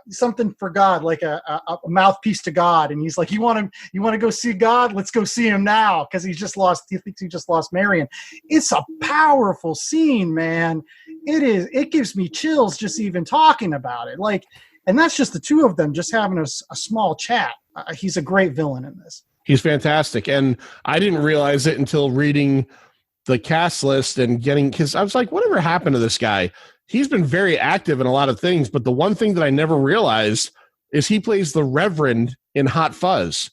H: something for God, like a mouthpiece to God. And he's like, you want to go see God? Let's go see him now. Cause he thinks he just lost Marion. It's a powerful scene, man. It gives me chills just even talking about it. Like, and that's just the two of them just having a small chat. He's a great villain in this.
D: He's fantastic. And I didn't realize it until reading the cast list and because I was like, whatever happened to this guy? He's been very active in a lot of things, but the one thing that I never realized is he plays the Reverend in Hot Fuzz.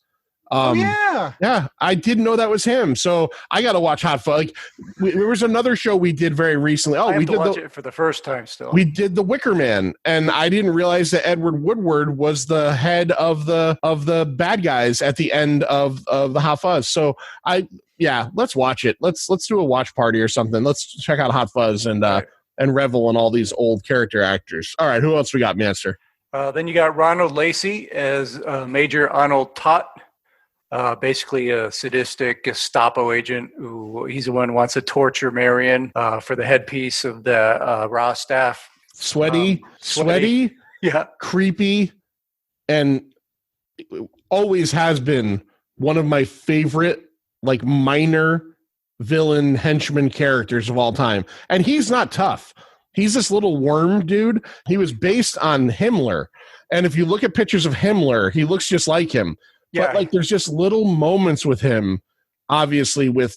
D: Yeah, I didn't know that was him. So I got to watch Hot Fuzz. Like, there was another show we did very recently.
C: I have to watch it for the first time still.
D: We did The Wicker Man, and I didn't realize that Edward Woodward was the head of the bad guys at the end of the Hot Fuzz. So let's watch it. Let's do a watch party or something. Let's check out Hot Fuzz and revel in all these old character actors. All right, who else we got, Master?
C: Then you got Ronald Lacey as Major Arnold Tott. Basically a sadistic Gestapo agent he's the one who wants to torture Marion for the headpiece of the Raw staff.
D: Sweaty,
C: yeah,
D: creepy, and always has been one of my favorite, like, minor villain henchman characters of all time. And he's not tough. He's this little worm dude. He was based on Himmler. And if you look at pictures of Himmler, he looks just like him. Yeah. But like, there's just little moments with him, obviously with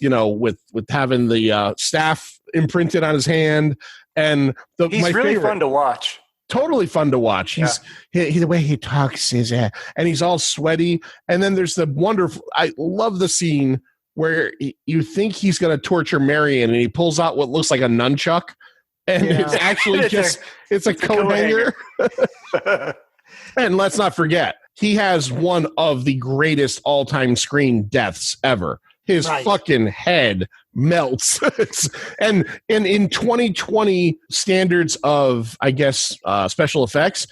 D: having the staff imprinted on his hand, and
C: he's really fun to watch.
D: Totally fun to watch. He's the way he talks is, and he's all sweaty. And then there's the wonderful. I love the scene where you think he's going to torture Marion, and he pulls out what looks like a nunchuck, and it's actually it's a coat hanger. And let's not forget, he has one of the greatest all-time screen deaths ever. His fucking head melts. and in 2020 standards of, I guess, special effects,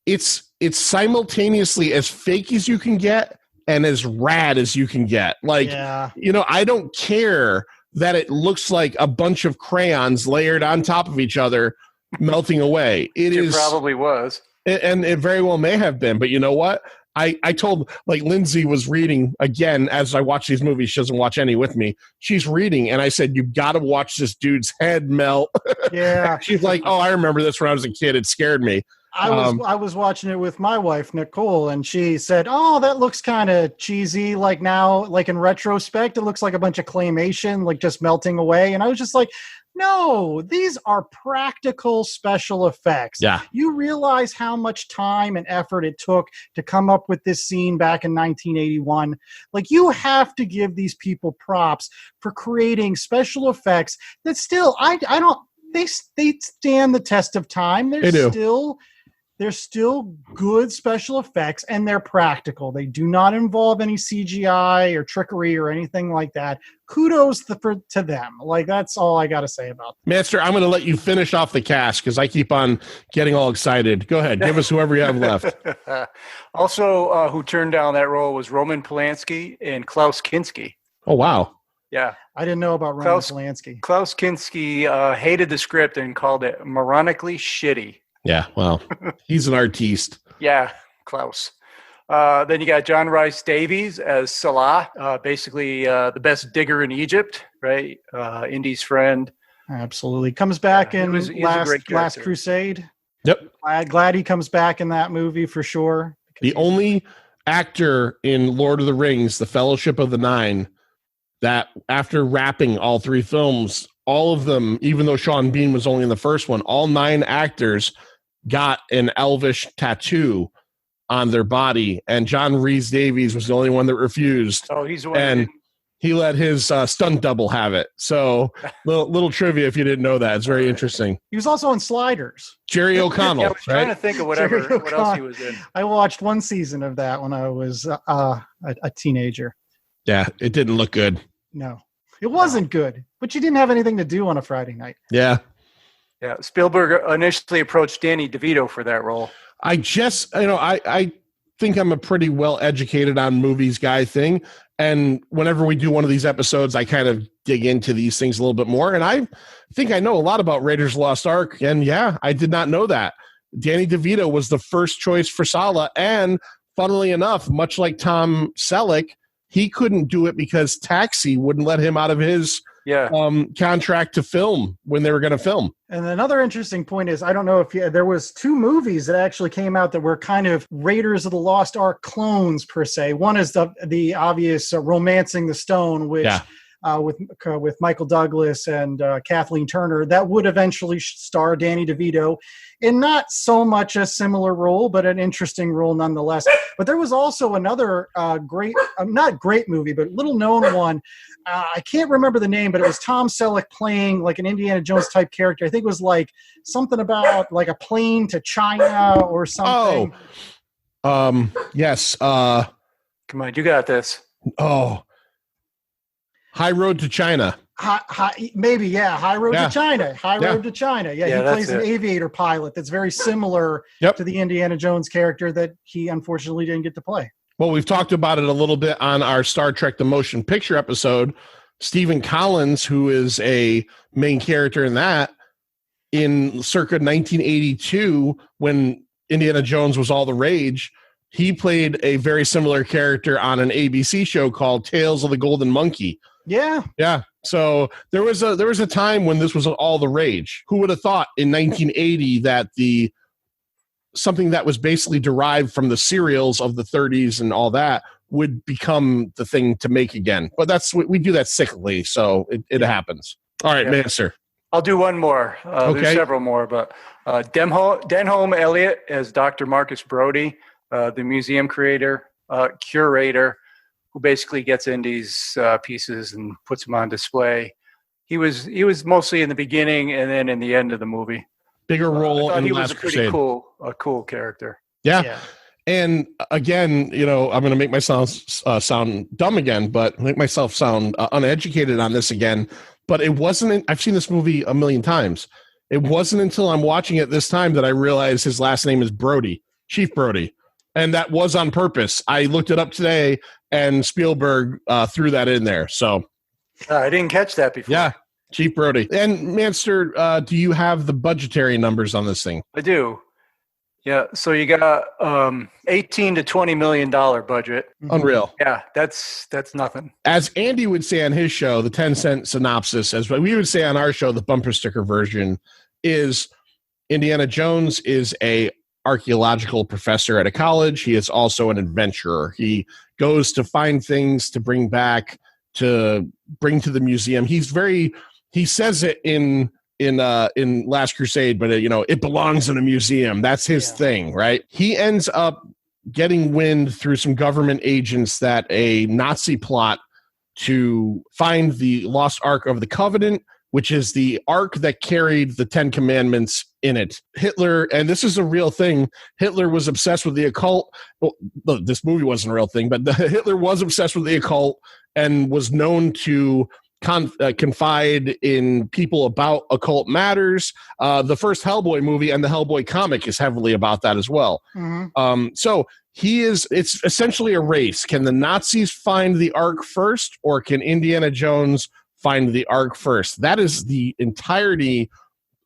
D: it's simultaneously as fake as you can get and as rad as you can get. Like, I don't care that it looks like a bunch of crayons layered on top of each other melting away. It probably
C: was.
D: And it very well may have been, but you know what? I told, like, Lindsay was reading again as I watch these movies. She doesn't watch any with me. She's reading, and I said, "You got to watch this dude's head melt."
H: Yeah.
D: She's like, "Oh, I remember this when I was a kid. It scared me."
H: I was watching it with my wife, Nicole, and she said, "Oh, that looks kind of cheesy. Like now, like in retrospect, it looks like a bunch of claymation, like just melting away." And I was just like, "No, these are practical special effects.
D: Yeah.
H: You realize how much time and effort it took to come up with this scene back in 1981. Like, you have to give these people props for creating special effects that still, they stand the test of time. They're still good special effects, and they're practical. They do not involve any CGI or trickery or anything like that. Kudos to them. Like, that's all I got to say about them.
D: Master, I'm going to let you finish off the cast because I keep on getting all excited. Go ahead. Give us whoever you have left.
C: Also, who turned down that role was Roman Polanski and Klaus Kinski.
D: Oh, wow.
C: Yeah.
H: I didn't know about Roman Polanski.
C: Klaus Kinski hated the script and called it moronically shitty.
D: Yeah, well, he's an artiste.
C: Yeah, Klaus. Then you got John Rhys Davies as Salah, basically the best digger in Egypt, right? Indy's friend.
H: Absolutely. Comes back in
C: he's
H: Last Crusade.
D: Yep.
H: Glad he comes back in that movie for sure.
D: The only actor in Lord of the Rings, The Fellowship of the Nine, that after wrapping all 3 films, all of them, even though Sean Bean was only in the first one, all 9 actors got an elvish tattoo on their body, and John Rhys Davies was the only one that refused.
C: Oh, he's the one.
D: And he let his stunt double have it. So little trivia if you didn't know that. It's very interesting.
H: He was also in Sliders.
D: Jerry O'Connell.
C: I was trying to think of what else he was in.
H: I watched one season of that when I was a teenager.
D: Yeah, it didn't look good.
H: No, it wasn't good, but you didn't have anything to do on a Friday night.
D: Yeah.
C: Yeah, Spielberg initially approached Danny DeVito for that role.
D: I think I'm a pretty well-educated on movies guy thing. And whenever we do one of these episodes, I kind of dig into these things a little bit more. And I think I know a lot about Raiders of the Lost Ark. And yeah, I did not know that. Danny DeVito was the first choice for Salah. And funnily enough, much like Tom Selleck, he couldn't do it because Taxi wouldn't let him out of his contract to film when they were going to film.
H: And another interesting point is, I don't know if there was 2 movies that actually came out that were kind of Raiders of the Lost Ark clones per se. One is the obvious Romancing the Stone, which with Michael Douglas and Kathleen Turner, that would eventually star Danny DeVito in not so much a similar role, but an interesting role nonetheless. But there was also another not great movie, but little known one. I can't remember the name, but it was Tom Selleck playing like an Indiana Jones type character. I think it was like something about like a plane to China or something.
D: Yes.
C: Come on, you got this.
D: Oh, High Road to China.
H: Maybe, yeah. High Road to China. Road to China. Yeah, he plays an aviator pilot that's very similar to the Indiana Jones character that he unfortunately didn't get to play.
D: Well, we've talked about it a little bit on our Star Trek The Motion Picture episode. Stephen Collins, who is a main character in that, in circa 1982, when Indiana Jones was all the rage, he played a very similar character on an ABC show called Tales of the Golden Monkey.
H: Yeah.
D: Yeah. So there was a time when this was all the rage. Who would have thought in 1980 that something that was basically derived from the serials of the 30s and all that would become the thing to make again? But we do that cyclically, so it happens. All right, Master.
C: I'll do one more. There's several more, but Denholm Elliott as Dr. Marcus Brody, the museum curator, who basically gets Indy's pieces and puts them on display. He was mostly in the beginning and then in the end of the movie.
D: Bigger role in
C: he
D: Last
C: was a pretty
D: Crusade.
C: cool character.
D: Yeah. And again, I'm going to make myself sound dumb again, but make myself sound uneducated on this again. But it wasn't. I've seen this movie a million times. It wasn't until I'm watching it this time that I realized his last name is Brody, Chief Brody. And that was on purpose. I looked it up today, and Spielberg threw that in there. So
C: I didn't catch that before.
D: Yeah, Chief Brody. And Manster, do you have the budgetary numbers on this thing?
C: I do. Yeah, so you got 18 to $20 million budget.
D: Unreal.
C: Yeah, that's nothing.
D: As Andy would say on his show, the 10-cent synopsis, as we would say on our show, the bumper sticker version, is Indiana Jones is a archaeological professor at a college. He is also an adventurer. He goes to find things to bring back, to bring to the museum. He says it in Last Crusade, but it belongs in a museum. That's his thing, right? He ends up getting wind through some government agents that a Nazi plot to find the lost Ark of the Covenant, which is the ark that carried the 10 Commandments in it. Hitler, and this is a real thing, Hitler was obsessed with the occult. Well, this movie wasn't a real thing, but Hitler was obsessed with the occult and was known to confide in people about occult matters. The first Hellboy movie and the Hellboy comic is heavily about that as well. So it's essentially a race. Can the Nazis find the Ark first, or can Indiana Jones find the Ark first? That is the entirety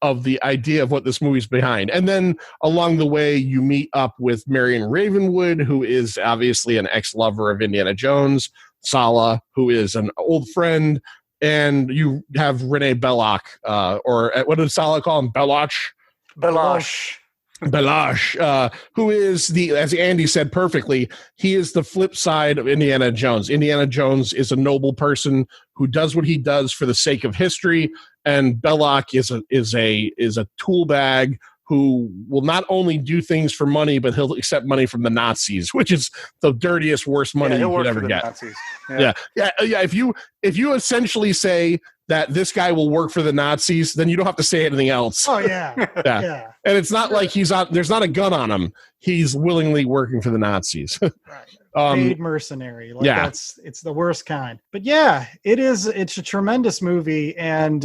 D: of the idea of what this movie's behind. And then along the way, you meet up with Marion Ravenwood, who is obviously an ex-lover of Indiana Jones, Sala, who is an old friend, and you have Renee Belloc, or what did Sala call him? Belloc, who is as Andy said perfectly, he is the flip side of Indiana Jones. Indiana Jones is a noble person who does what he does for the sake of history, and Belloc is a tool bag who will not only do things for money, but he'll accept money from the Nazis, which is the dirtiest, worst money you could ever get.
C: Nazis.
D: Yeah. If you essentially say that this guy will work for the Nazis, then you don't have to say anything else.
H: Oh yeah.
D: Yeah. And it's not like there's not a gun on him. He's willingly working for the Nazis.
H: Right. Paid mercenary. It's the worst kind. But yeah, it's a tremendous movie. And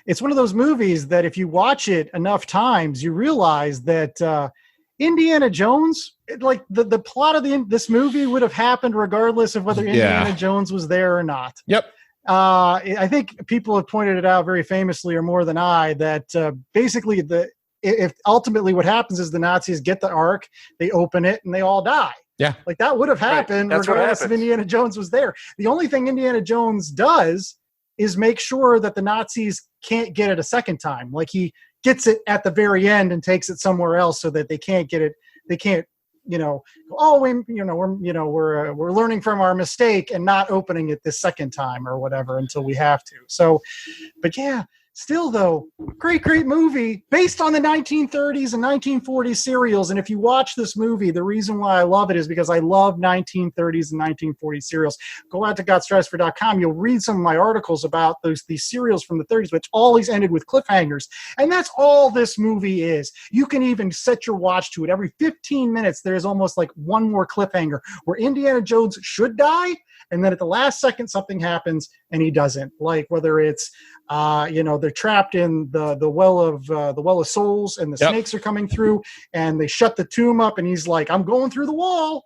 H: it's one of those movies that if you watch it enough times, you realize that Indiana Jones, like the plot of this movie would have happened regardless of whether Indiana Jones was there or not.
D: Yep.
H: I think people have pointed it out very famously, or more than I, that basically if ultimately what happens is the Nazis get the Ark, they open it, and they all die.
D: Yeah.
H: Like that would have happened regardless if Indiana Jones was there. The only thing Indiana Jones does is make sure that the Nazis can't get it a second time. Like he gets it at the very end and takes it somewhere else so that they can't get it. They can't, we're learning from our mistake and not opening it this second time or whatever until we have to. So, but yeah, still though, great movie based on the 1930s and 1940s serials. And if you watch this movie, the reason why I love it is because I love 1930s and 1940s serials. Go out to GhostStratosphere.com. You'll read some of my articles about these serials from the 30s, which always ended with cliffhangers. And that's all this movie is. You can even set your watch to it. Every 15 minutes, there's almost like one more cliffhanger where Indiana Jones should die, and then at the last second something happens and he doesn't. Like whether it's they're trapped in the well of souls, and the snakes are coming through, and they shut the tomb up, and he's like, I'm going through the wall.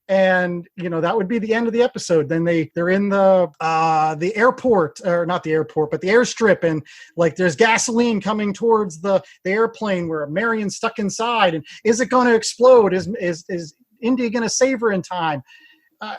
H: And that would be the end of the episode. Then they're in the airport, or not the airport, but the airstrip, and like there's gasoline coming towards the airplane where Marion's stuck inside, and is it going to explode? Is Indy going to save her in time?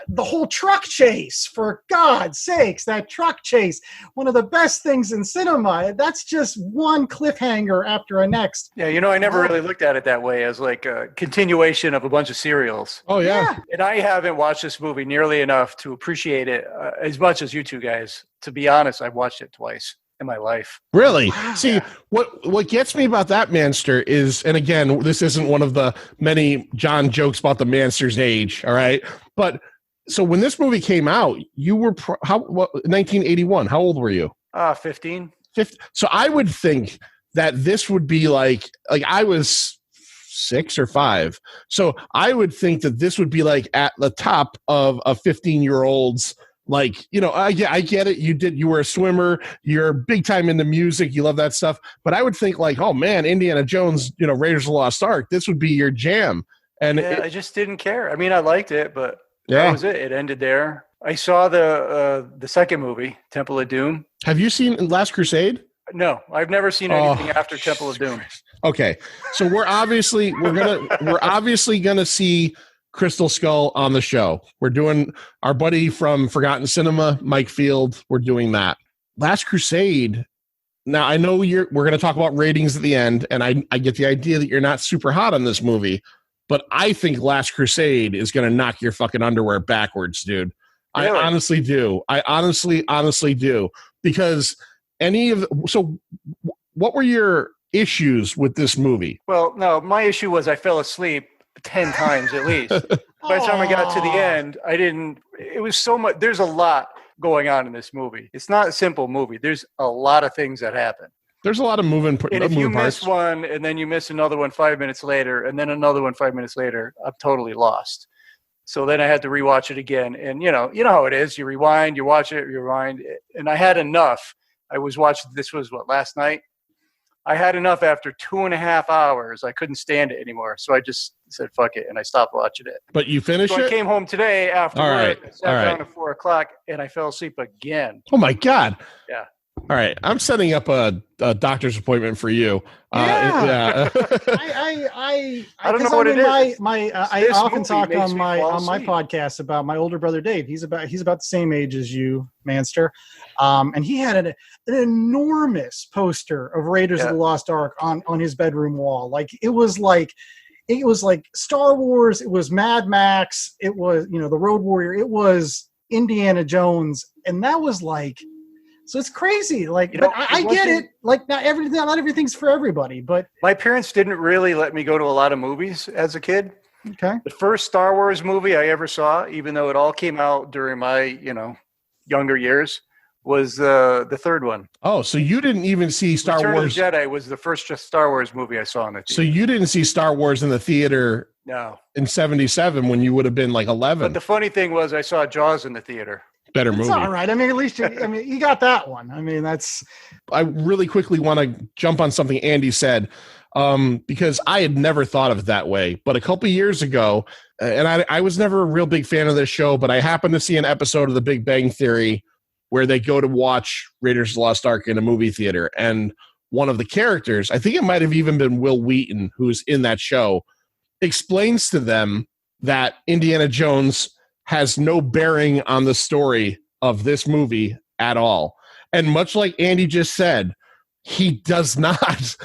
H: The whole truck chase, for God's sakes, that truck chase, one of the best things in cinema. That's just one cliffhanger after a next.
C: Yeah, I never really looked at it that way, as like a continuation of a bunch of serials.
D: Oh, yeah.
C: And I haven't watched this movie nearly enough to appreciate it as much as you two guys. To be honest, I've watched it twice in my life.
D: Really? Wow. See, what gets me about that Manster is, and again, this isn't one of the many John jokes about the Manster's age, all right? But so when this movie came out, you were 1981. How old were you?
C: 15.
D: So I would think that this would be like I was 6 or 5. So I would think that this would be like at the top of a 15-year-old's. Like, I get it. You were a swimmer. You're big time into music. You love that stuff. But I would think like, oh man, Indiana Jones, Raiders of the Lost Ark. This would be your jam. And
C: I just didn't care. I mean, I liked it, but that was it. It ended there. I saw the second movie, Temple of Doom.
D: Have you seen Last Crusade?
C: No, I've never seen anything after Temple of Doom.
D: Okay, so we're obviously gonna see Crystal Skull on the show. We're doing our buddy from Forgotten Cinema, Mike Field. We're doing that. Last Crusade. Now I know we're going to talk about ratings at the end, and I get the idea that you're not super hot on this movie, but I think Last Crusade is going to knock your fucking underwear backwards, dude. Really? I honestly do. I honestly do, because what were your issues with this movie?
C: Well, no, my issue was I fell asleep 10 times at least. By the time I got to the end, it was so much. There's a lot going on in this movie. It's not a simple movie. There's a lot of things that happen.
D: There's a lot of moving parts.
C: And if you miss one and then you miss another one 5 minutes later and then another one 5 minutes later, I'm totally lost. So then I had to rewatch it again. And you know how it is. You rewind, you watch it, you rewind. And I had enough. I was watching, this was last night? I had enough after 2.5 hours. I couldn't stand it anymore. So I just said, fuck it. And I stopped watching it.
D: But you finished it?
C: I came home today after work.
D: Right.
C: I sat down at 4 o'clock and I fell asleep again.
D: Oh my God.
C: Yeah.
D: All right. I'm setting up a doctor's appointment for you.
H: Yeah. I don't know what it is. I often talk on my podcast about my older brother Dave. He's about the same age as you, Manster, and he had an enormous poster of Raiders of the Lost Ark on his bedroom wall. It was like Star Wars. It was Mad Max. It was the Road Warrior. It was Indiana Jones, and that was like. So it's crazy. But I get it. Not everything's for everybody. But
C: my parents didn't really let me go to a lot of movies as a kid.
H: Okay.
C: The first Star Wars movie I ever saw, even though it all came out during my, younger years, was the third one.
D: Oh, so you didn't even see Star
C: Return
D: Wars?
C: of the Jedi was the first Star Wars movie I saw in the theater.
D: So you didn't see Star Wars in the theater?
C: No.
D: In 1977 when you would have been 11.
C: But the funny thing was I saw Jaws in the theater.
D: Better movie.
H: It's all right. I mean, at least you got that one. I mean, that's.
D: I really quickly want to jump on something Andy said, because I had never thought of it that way. But a couple of years ago, and I was never a real big fan of this show, but I happened to see an episode of The Big Bang Theory where they go to watch Raiders of the Lost Ark in a movie theater, and one of the characters, I think it might have even been Will Wheaton, who's in that show, explains to them that Indiana Jones has no bearing on the story of this movie at all. And much like Andy just said, he does not.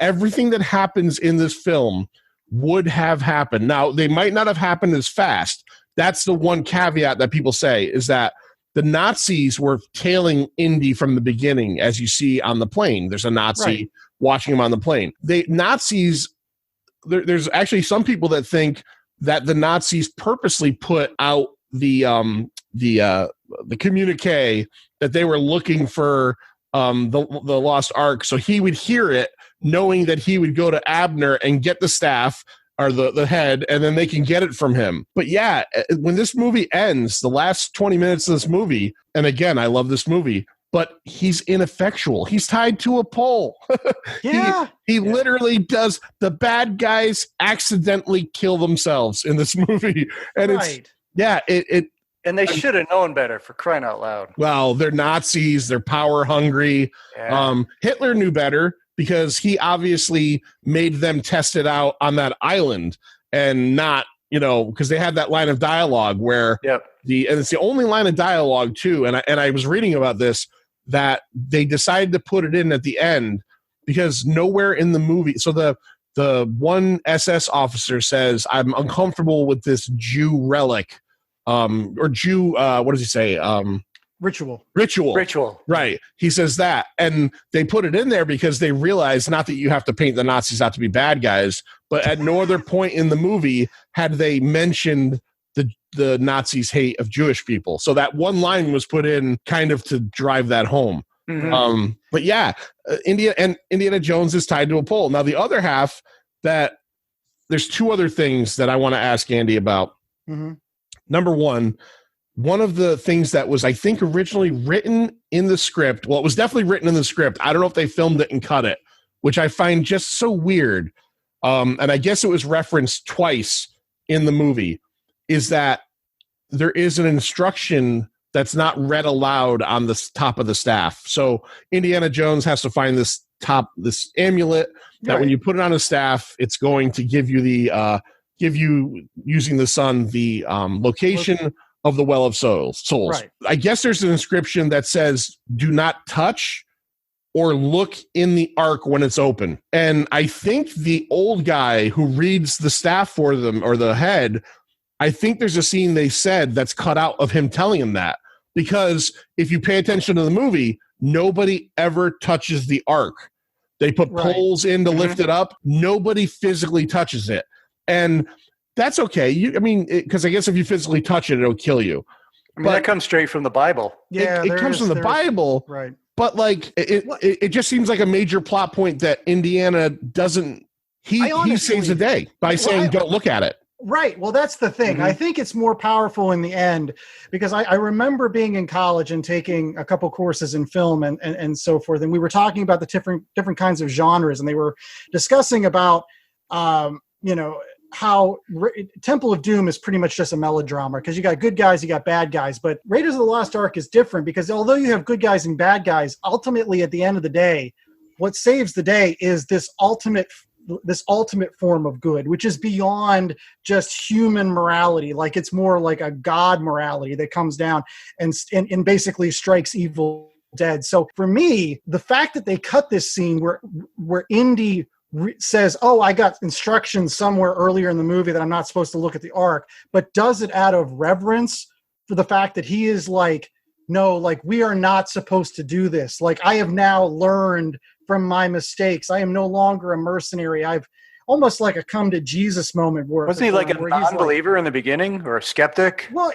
D: Everything that happens in this film would have happened. Now, they might not have happened as fast. That's the one caveat that people say, is that the Nazis were tailing Indy from the beginning, as you see on the plane. There's a Nazi watching him on the plane. Nazis, there's actually some people that think that the Nazis purposely put out the communique that they were looking for the Lost Ark, so he would hear it, knowing that he would go to Abner and get the staff or the head, and then they can get it from him. But yeah, when this movie ends, the last 20 minutes of this movie, and again, I love this movie, but he's ineffectual. He's tied to a pole.
H: Yeah.
D: He literally does. The bad guys accidentally kill themselves in this movie. And
C: and they should have known better, for crying out loud.
D: Well, they're Nazis. They're power hungry. Yeah. Hitler knew better because he obviously made them test it out on that island and not, because they had that line of dialogue where and it's the only line of dialogue too. And I was reading about this, that they decided to put it in at the end because nowhere in the movie. So the one SS officer says, "I'm uncomfortable with this Jew relic," or Jew. What does he say?
H: Ritual.
D: Right. He says that, and they put it in there because they realized not that you have to paint the Nazis out to be bad guys, but at no other point in the movie had they mentioned the Nazis' hate of Jewish people. So that one line was put in kind of to drive that home. Mm-hmm. But yeah, Indiana Jones is tied to a pole. Now the other half, that there's two other things that I want to ask Andy about. Mm-hmm. Number one of the things that was, I think, originally written in the script. Well, it was definitely written in the script. I don't know if they filmed it and cut it, which I find just so weird. And I guess it was referenced twice in the movie, is that there is an instruction that's not read aloud on the top of the staff. So Indiana Jones has to find this this amulet that when you put it on a staff, it's going to give you using the sun the location of the Well of Souls.
H: Right.
D: I guess there's an inscription that says, "Do not touch or look in the ark when it's open." And I think the old guy who reads the staff for them, or the head, I think there's a scene they said that's cut out of him telling him that. Because if you pay attention to the movie, nobody ever touches the ark. They put poles in to lift it up. Nobody physically touches it. And that's okay. Because I guess if you physically touch it, it'll kill you.
C: But that comes straight from the Bible.
H: Yeah,
D: it comes from the Bible.
H: Right.
D: But like it just seems like a major plot point that Indiana doesn't. He saves the day by saying, "Don't look at it."
H: Right. Well, that's the thing. I think it's more powerful in the end because I remember being in college and taking a couple courses in film and so forth. And we were talking about the different kinds of genres, and they were discussing about, how Temple of Doom is pretty much just a melodrama because you got good guys, you got bad guys. But Raiders of the Lost Ark is different because although you have good guys and bad guys, ultimately at the end of the day, what saves the day is this ultimate form of good, which is beyond just human morality. Like it's more like a God morality that comes down and basically strikes evil dead. So for me, the fact that they cut this scene where Indy says, "Oh, I got instructions somewhere earlier in the movie that I'm not supposed to look at the ark," but does it out of reverence for the fact that he is like, "No, like we are not supposed to do this. Like I have now learned from my mistakes. I am no longer a mercenary. I've almost like a come to Jesus moment."
C: Wasn't he like a non-believer in the beginning or a skeptic?
H: Well,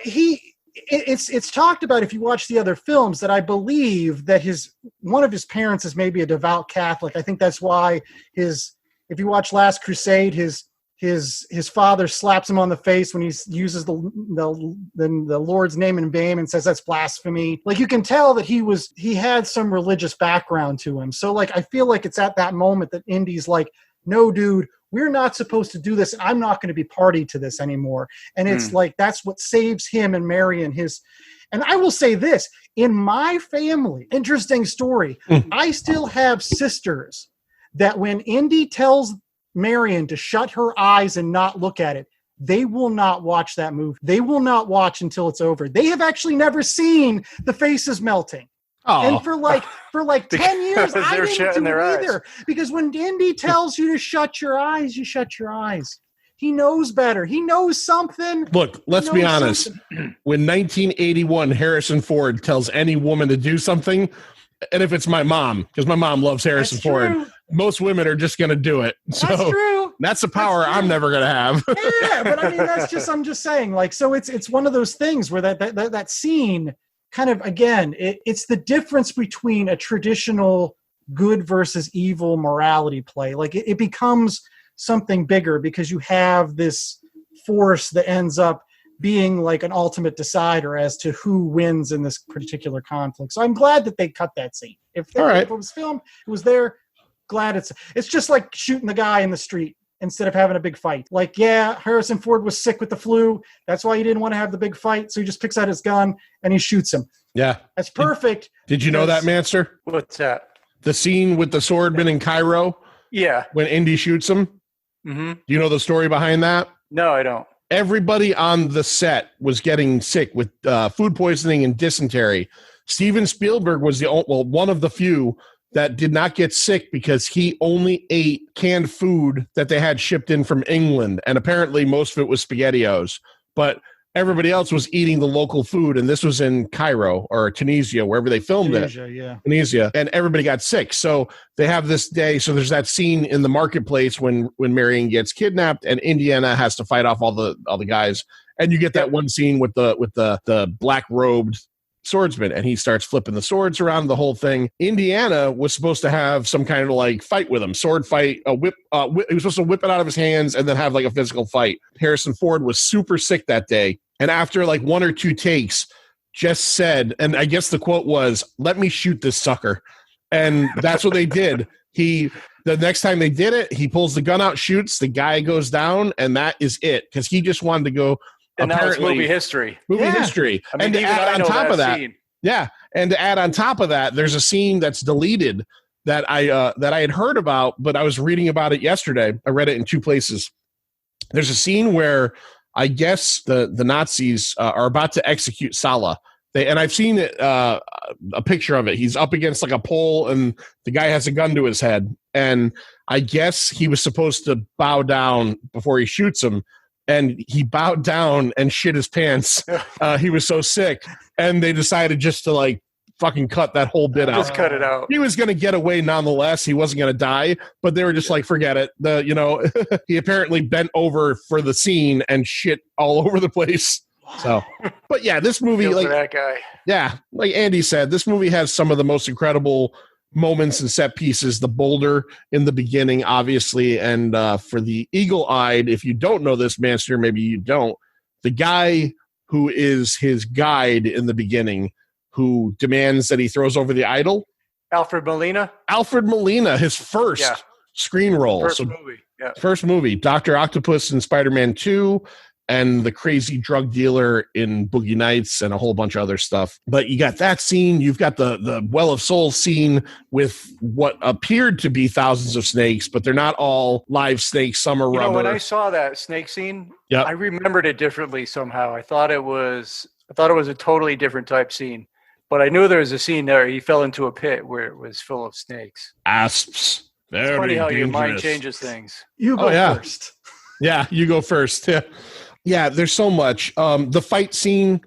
H: it's talked about if you watch the other films that I believe that one of his parents is maybe a devout Catholic. I think that's why if you watch Last Crusade, his father slaps him on the face when he uses the Lord's name in vain and says that's blasphemy. Like you can tell that he had some religious background to him. So like I feel like it's at that moment that Indy's like, "No, dude, we're not supposed to do this. I'm not going to be party to this anymore." And it's like that's what saves him and Marion his. And I will say this, in my family, interesting story, I still have sisters that when Indy tells Marion to shut her eyes and not look at it, they will not watch that movie. They will not watch until it's over. They have actually never seen the faces melting. Oh. And for like 10 years, I didn't do it either. Because when Indy tells you to shut your eyes, you shut your eyes. He knows better. He knows something.
D: Look, let's be honest. When 1981 Harrison Ford tells any woman to do something, and if it's my mom, because my mom loves Harrison Ford, most women are just going to do it. So
H: that's true.
D: That's a power I'm never going to have.
H: Yeah, but I mean, I'm just saying, like, so it's one of those things where that scene kind of, again, it's the difference between a traditional good versus evil morality play. Like it becomes something bigger because you have this force that ends up being like an ultimate decider as to who wins in this particular conflict. So I'm glad that they cut that scene. If it was filmed, it was there. Glad it's just like shooting the guy in the street instead of having a big fight. Like, yeah, Harrison Ford was sick with the flu. That's why he didn't want to have the big fight. So he just picks out his gun and he shoots him.
D: Yeah.
H: That's perfect.
D: Did you know that, Manster?
C: What's that?
D: The scene with the swordman in Cairo?
C: Yeah.
D: When Indy shoots him?
C: Mm-hmm.
D: Do you know the story behind that?
C: No, I don't.
D: Everybody on the set was getting sick with food poisoning and dysentery. Steven Spielberg was one of the few that did not get sick because he only ate canned food that they had shipped in from England. And apparently most of it was SpaghettiOs. But everybody else was eating the local food. And this was in Cairo or Tunisia, wherever they filmed
H: Tunisia,
D: it.
H: Yeah.
D: Tunisia. And everybody got sick. So they have this day. So there's that scene in the marketplace when Marion gets kidnapped and Indiana has to fight off all the guys. And you get that one scene with the black robed swordsman, and he starts flipping the swords around, the whole thing. Indiana was supposed to have some kind of like fight with him, sword fight, a whip. He was supposed to whip it out of his hands and then have like a physical fight. Harrison Ford was super sick that day, and after like one or two takes, just said, and I guess the quote was, "Let me shoot this sucker," and that's what they did. The next time they did it, he pulls the gun out, shoots, the guy goes down, and that is it, because he just wanted to go.
C: And now it's movie history.
D: History.
C: I mean,
D: and to add on top of that, there's a scene that's deleted that I had heard about, but I was reading about it yesterday. I read it in two places. There's a scene where I guess the Nazis are about to execute Sala. And I've seen it, a picture of it. He's up against like a pole, and the guy has a gun to his head. And I guess he was supposed to bow down before he shoots him. And he bowed down and shit his pants. He was so sick. And they decided just to like fucking cut that whole bit out.
C: Just cut it out.
D: He was going to get away nonetheless. He wasn't going to die, but they were just like, forget it. He apparently bent over for the scene and shit all over the place. So, but yeah, this movie, like
C: that guy.
D: Yeah, like Andy said, this movie has some of the most incredible moments and set pieces. The boulder in the beginning, obviously, and for the eagle-eyed, if you don't know this, Manster, maybe you don't, the guy who is his guide in the beginning, who demands that he throws over the idol.
C: Alfred Molina,
D: his first screen role. First movie. Dr. Octopus in Spider-Man 2, and the crazy drug dealer in Boogie Nights, and a whole bunch of other stuff. But you got that scene. You've got the Well of Souls scene with what appeared to be thousands of snakes, but they're not all live snakes. Some are rubber.
C: When I saw that snake scene,
D: Yep.
C: I remembered it differently somehow. I thought it was a totally different type scene. But I knew there was a scene there. He fell into a pit where it was full of snakes.
D: Asps. Very
C: it's funny how
D: dangerous.
C: your mind changes things.
H: You go first.
D: Yeah, you go first. Yeah, there's so much. The fight scene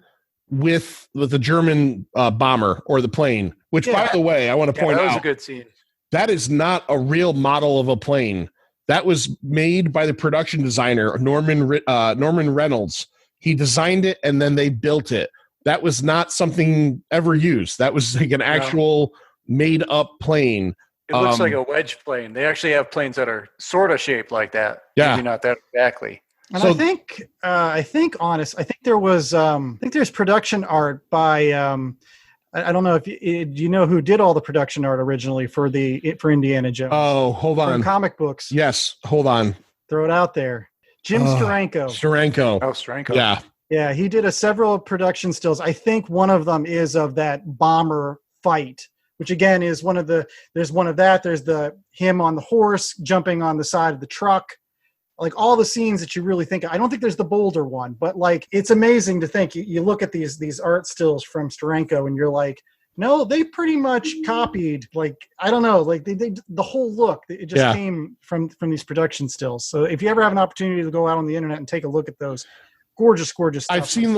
D: with the German bomber or the plane, which, by the way, I want to point out.
C: That was a good scene.
D: That is not a real model of a plane. That was made by the production designer, Norman Reynolds. He designed it, and then they built it. That was not something ever used. That was like an actual made-up plane.
C: It looks like a wedge plane. They actually have planes that are sort of shaped like that.
D: Yeah.
C: Maybe not that exactly.
H: And I think there's production art by I don't know if you know who did all the production art originally for Indiana Jones.
D: Oh, hold on.
H: From comic books.
D: Yes, hold on.
H: Throw it out there. Jim Steranko.
D: Oh,
C: Steranko.
D: Yeah.
H: Yeah, he did several production stills. I think one of them is of that bomber fight, which again is there's one of that. There's him on the horse jumping on the side of the truck. Like all the scenes that you really think, I don't think there's the boulder one, but like, it's amazing to think you look at these art stills from Steranko and you're like, no, they pretty much copied, like, I don't know, like they the whole look, it just came from these production stills. So if you ever have an opportunity to go out on the internet and take a look at those, gorgeous stuff.
D: I've seen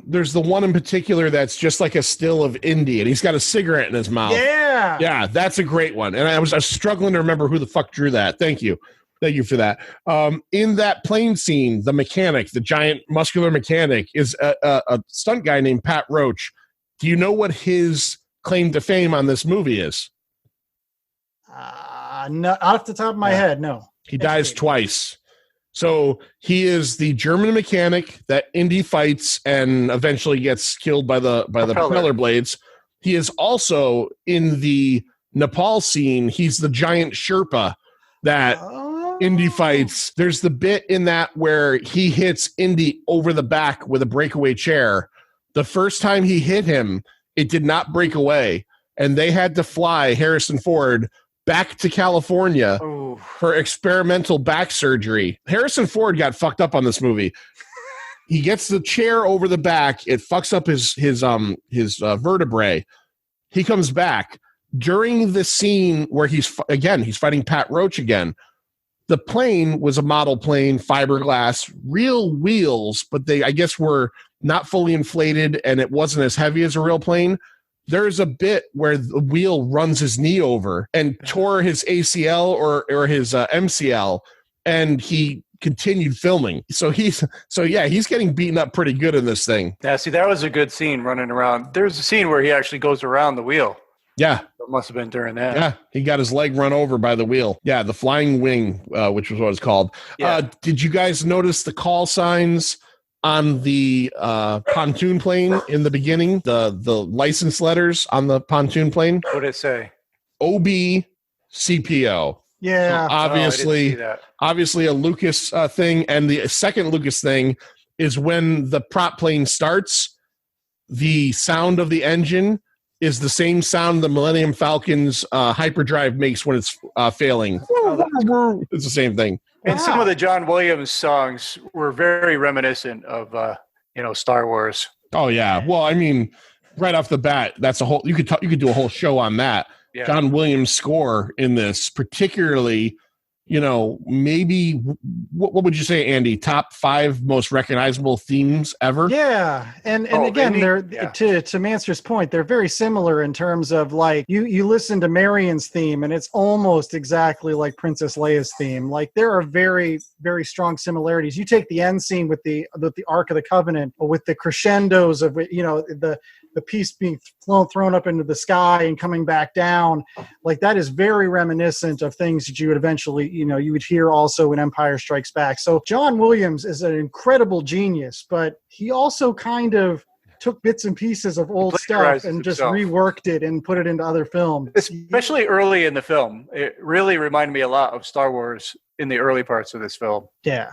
D: there's the one in particular that's just like a still of Indy, and he's got a cigarette in his mouth. Yeah, that's a great one. And I was struggling to remember who the fuck drew that. Thank you for that. In that plane scene, the mechanic, the giant muscular mechanic, is a stunt guy named Pat Roach. Do you know what his claim to fame on this movie is?
H: No, off the top of my head, no.
D: He dies twice. So he is the German mechanic that Indy fights and eventually gets killed by the propeller blades. He is also in the Nepal scene. He's the giant Sherpa that Indy fights. There's the bit in that where he hits Indy over the back with a breakaway chair. The first time he hit him, it did not break away, and they had to fly Harrison Ford back to California for experimental back surgery. Harrison Ford got fucked up on this movie. He gets the chair over the back. It fucks up his vertebrae. He comes back during the scene where he's fighting Pat Roach again. The plane was a model plane, fiberglass, real wheels, but they, I guess, were not fully inflated, and it wasn't as heavy as a real plane. There's a bit where the wheel runs his knee over and tore his ACL or his MCL, and he continued filming. So he's getting beaten up pretty good in this thing.
C: Yeah, see, that was a good scene running around. There's a scene where he actually goes around the wheel.
D: Yeah.
C: It must have been during that.
D: Yeah, he got his leg run over by the wheel. Yeah, the flying wing, which was what it's called. Yeah. Did you guys notice the call signs on the pontoon plane in the beginning? The license letters on the pontoon plane?
C: What did it say?
D: OB CPO.
H: Yeah.
D: So obviously a Lucas thing. And the second Lucas thing is when the prop plane starts, the sound of the engine is the same sound the Millennium Falcon's hyperdrive makes when it's failing. It's the same thing.
C: And some of the John Williams songs were very reminiscent of, Star Wars.
D: Oh yeah. Well, I mean, right off the bat, that's a whole. You could do a whole show on that.
C: Yeah.
D: John Williams' score in this, particularly, maybe what would you say, Andy? Top 5 most recognizable themes ever?
H: Yeah, and again, to Manster's point, they're very similar in terms of like you listen to Marion's theme, and it's almost exactly like Princess Leia's theme. Like there are very, very strong similarities. You take the end scene with the Ark of the Covenant, with the crescendos of the piece being thrown up into the sky and coming back down, like that is very reminiscent of things that you would eventually, you would hear also in Empire Strikes Back. So John Williams is an incredible genius, but he also kind of took bits and pieces of old stuff and just reworked it and put it into other films.
C: Especially early in the film. It really reminded me a lot of Star Wars in the early parts of this film.
H: Yeah.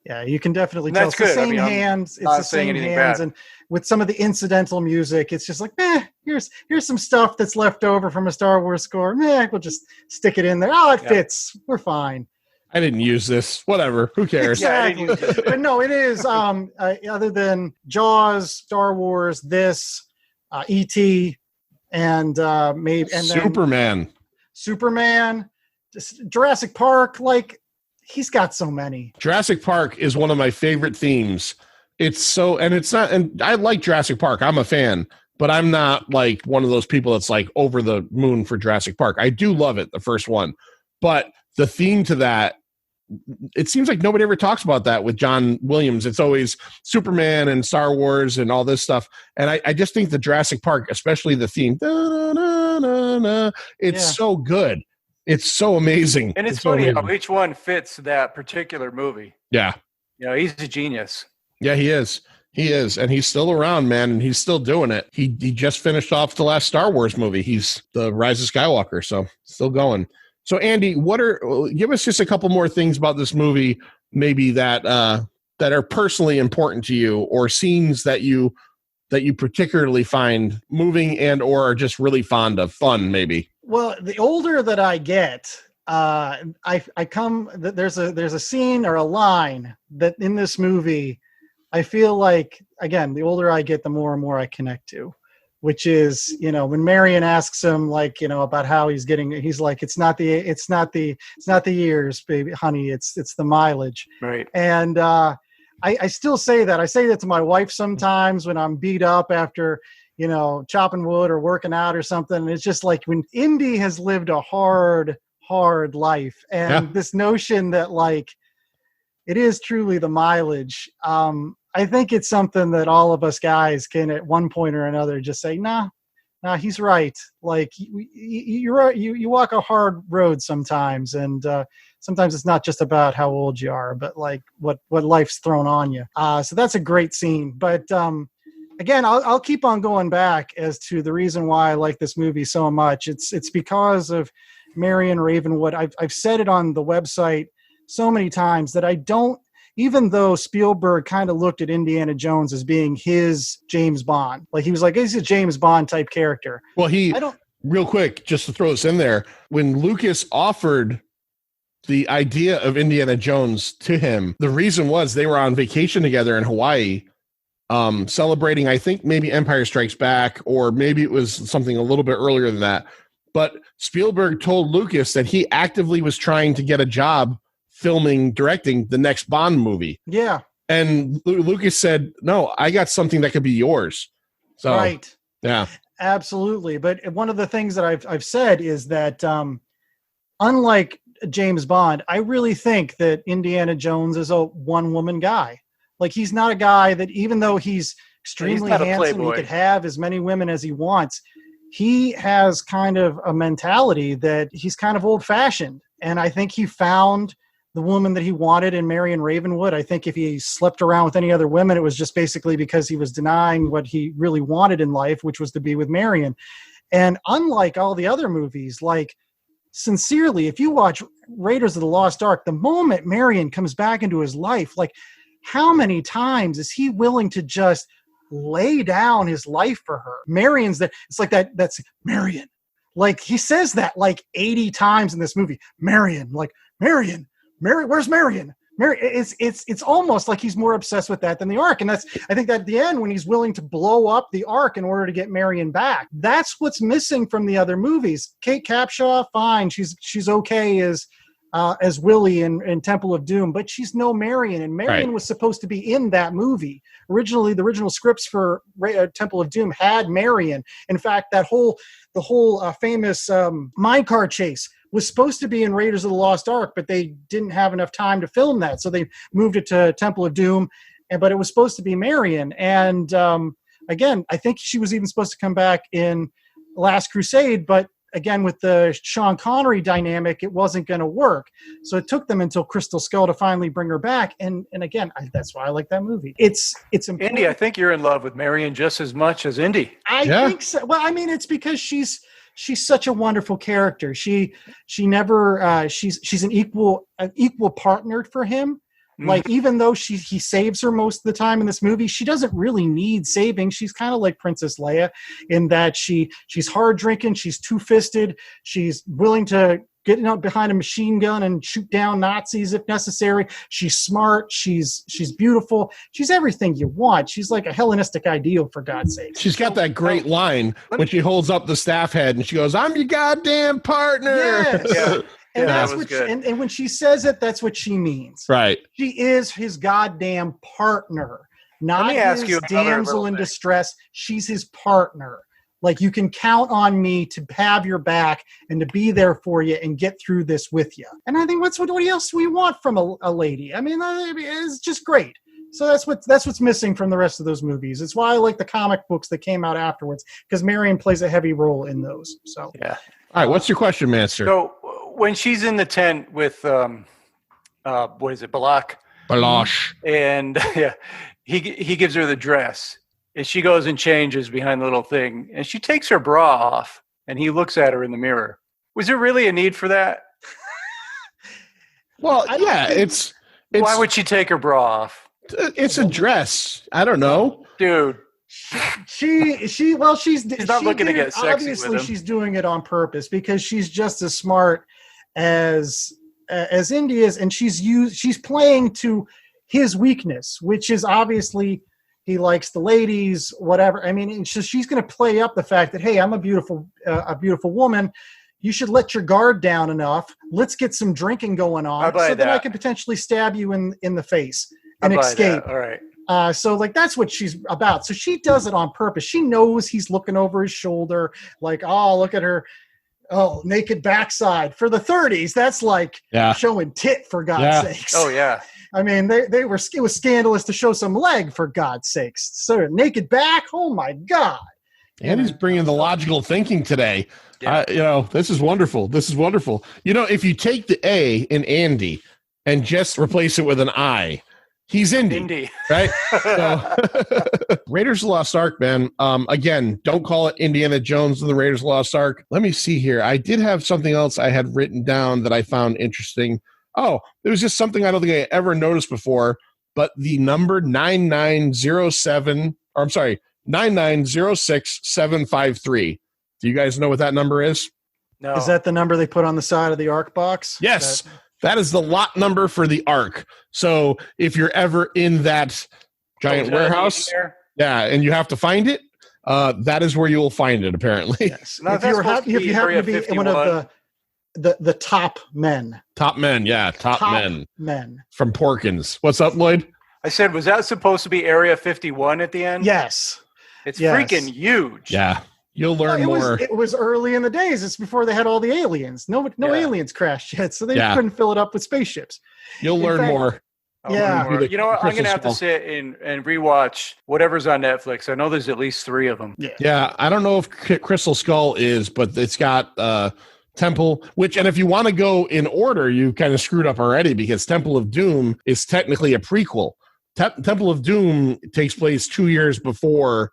H: Yeah, you can definitely tell. It's the same hands. It's the same hands. And with some of the incidental music, it's just like, here's some stuff that's left over from a Star Wars score. We'll just stick it in there. Oh, it fits. We're fine.
D: I didn't use this. Whatever. Who cares?
H: Exactly. But no, it is, other than Jaws, Star Wars, this, E.T., and maybe... and Superman, Jurassic Park, like... He's got so many.
D: Jurassic Park is one of my favorite themes. It's not, and I like Jurassic Park. I'm a fan, but I'm not like one of those people that's like over the moon for Jurassic Park. I do love it, the first one, but the theme to that, it seems like nobody ever talks about that with John Williams. It's always Superman and Star Wars and all this stuff. And I just think the Jurassic Park, especially the theme, it's so good. It's so amazing.
C: And it's funny how each one fits that particular movie.
D: Yeah.
C: He's a genius.
D: Yeah, he is. He is. And he's still around, man. And he's still doing it. He just finished off the last Star Wars movie. He's the Rise of Skywalker. So still going. So Andy, give us just a couple more things about this movie, maybe that are personally important to you, or scenes that you particularly find moving and or are just really fond of, fun maybe.
H: Well, the older that I get, there's a scene or a line that in this movie, I feel like, again, the older I get, the more and more I connect to, which is, when Marion asks him about how he's like, it's not the years, baby, honey, it's the mileage.
C: Right.
H: And, I still say that. I say that to my wife sometimes when I'm beat up after, chopping wood or working out or something. And it's just like when Indy has lived a hard life. And this notion that like, it is truly the mileage. I think it's something that all of us guys can at one point or another just say, nah, he's right. Like you're right. You walk a hard road sometimes. And, sometimes it's not just about how old you are, but like what life's thrown on you. So that's a great scene. But, again, I'll keep on going back as to the reason why I like this movie so much. It's because of Marion Ravenwood. I've said it on the website so many times that I don't, even though Spielberg kind of looked at Indiana Jones as being his James Bond, like he was like, he's a James Bond type character.
D: Well, real quick, just to throw this in there, when Lucas offered the idea of Indiana Jones to him, the reason was they were on vacation together in Hawaii, celebrating, I think maybe Empire Strikes Back, or maybe it was something a little bit earlier than that. But Spielberg told Lucas that he actively was trying to get a job directing the next Bond movie.
H: Yeah.
D: And Lucas said, no, I got something that could be yours. So,
H: right.
D: Yeah.
H: Absolutely. But one of the things that I've said is that unlike James Bond, I really think that Indiana Jones is a one-woman guy. Like, he's not a guy that, even though he's extremely handsome, he could have as many women as he wants, he has kind of a mentality that he's kind of old-fashioned. And I think he found the woman that he wanted in Marion Ravenwood. I think if he slept around with any other women, it was just basically because he was denying what he really wanted in life, which was to be with Marion. And unlike all the other movies, like, sincerely, if you watch Raiders of the Lost Ark, the moment Marion comes back into his life, like, how many times is he willing to just lay down his life for her. Marion's that. It's like that. That's Marion. Like he says that like 80 times in this movie. Marion, like Marion, where's Marion? It's almost like he's more obsessed with that than the Ark. And I think that at the end, when he's willing to blow up the Ark in order to get Marion back, that's what's missing from the other movies. Kate Capshaw, fine, she's okay as Willie in Temple of Doom, but she's no Marion, and Marion was supposed to be in that movie. Originally, the original scripts for Temple of Doom had Marion. In fact, the whole famous minecart chase was supposed to be in Raiders of the Lost Ark, but they didn't have enough time to film that, so they moved it to Temple of Doom. But it was supposed to be Marion, and again, I think she was even supposed to come back in Last Crusade, but again, with the Sean Connery dynamic, it wasn't going to work. So it took them until Crystal Skull to finally bring her back. And again, that's why I like that movie. It's important.
C: Indy, I think you're in love with Marion just as much as Indy.
H: I think so. Well, I mean, it's because she's such a wonderful character. She's an equal partner for him. Like, even though he saves her most of the time in this movie, she doesn't really need saving. She's kind of like Princess Leia in that she's hard drinking, she's two-fisted, she's willing to get out behind a machine gun and shoot down Nazis if necessary. She's smart, she's beautiful, she's everything you want. She's like a Hellenistic ideal, for God's sake.
D: She's got that great line when she holds up the staff head and she goes, "I'm your goddamn partner."
H: Yes.
C: Yeah.
H: And
C: Yeah,
H: that's what and when she says it, that's what she means.
D: Right.
H: She is his goddamn partner, not his damsel in distress. She's his partner. Like, you can count on me to have your back and to be there for you and get through this with you. And I think what else do we want from a lady? I mean, it's just great. So that's what's missing from the rest of those movies. It's why I like the comic books that came out afterwards, because Marion plays a heavy role in those. So
C: yeah.
D: All right, what's your question, Master?
C: So when she's in the tent with what is it, Balak?
D: Balash.
C: And he gives her the dress, and she goes and changes behind the little thing, and she takes her bra off, and he looks at her in the mirror. Was there really a need for that?
D: Well, yeah, it's
C: why would she take her bra off?
D: It's a dress. I don't know,
C: dude.
H: She's
C: not looking to get sexy
H: obviously
C: with him.
H: She's doing it on purpose because she's just as smart as Indy is, and she's playing to his weakness, which is obviously he likes the ladies, whatever. I mean, she's going to play up the fact that, hey, I'm a beautiful woman. You should let your guard down enough. Let's get some drinking going on so that I can potentially stab you in the face and escape.
C: All right.
H: So like that's what she's about. So she does it on purpose. She knows he's looking over his shoulder, like, oh, look at her, naked backside. For the 30s, that's like showing tit, for God's sakes.
C: Oh yeah.
H: I mean, it was scandalous to show some leg, for God's sakes. So naked back, oh my God.
D: And he's bringing the logical thinking today.
C: Yeah.
D: This is wonderful. This is wonderful. If you take the A in Andy and just replace it with an I, he's Indy. Right? So, Raiders of the Lost Ark, man. Again, don't call it Indiana Jones and the Raiders of the Lost Ark. Let me see here. I did have something else I had written down that I found interesting. Oh, it was just something I don't think I ever noticed before, but the number 9906753. Do you guys know what that number is?
C: No.
H: Is that the number they put on the side of the Ark box?
D: Yes. That is the lot number for the Ark. So if you're ever in that giant warehouse, and you have to find it, that is where you will find it, apparently.
H: Yes. Now, if you happen to be 51. One of the top men.
D: Top men, top men. From Porkins. What's up, Lloyd?
C: I said, was that supposed to be Area 51 at the end?
H: Yes.
C: It's freaking huge.
D: Yeah. You'll learn more.
H: It was early in the days. It's before they had all the aliens. No aliens crashed yet, so they couldn't fill it up with spaceships.
D: You'll learn more.
C: Yeah. You know what? I'm going to have to sit and rewatch whatever's on Netflix. I know there's at least 3 of them.
D: Yeah. I don't know if Crystal Skull is, but it's got Temple, and if you want to go in order, you kind of screwed up already because Temple of Doom is technically a prequel. Temple of Doom takes place 2 years before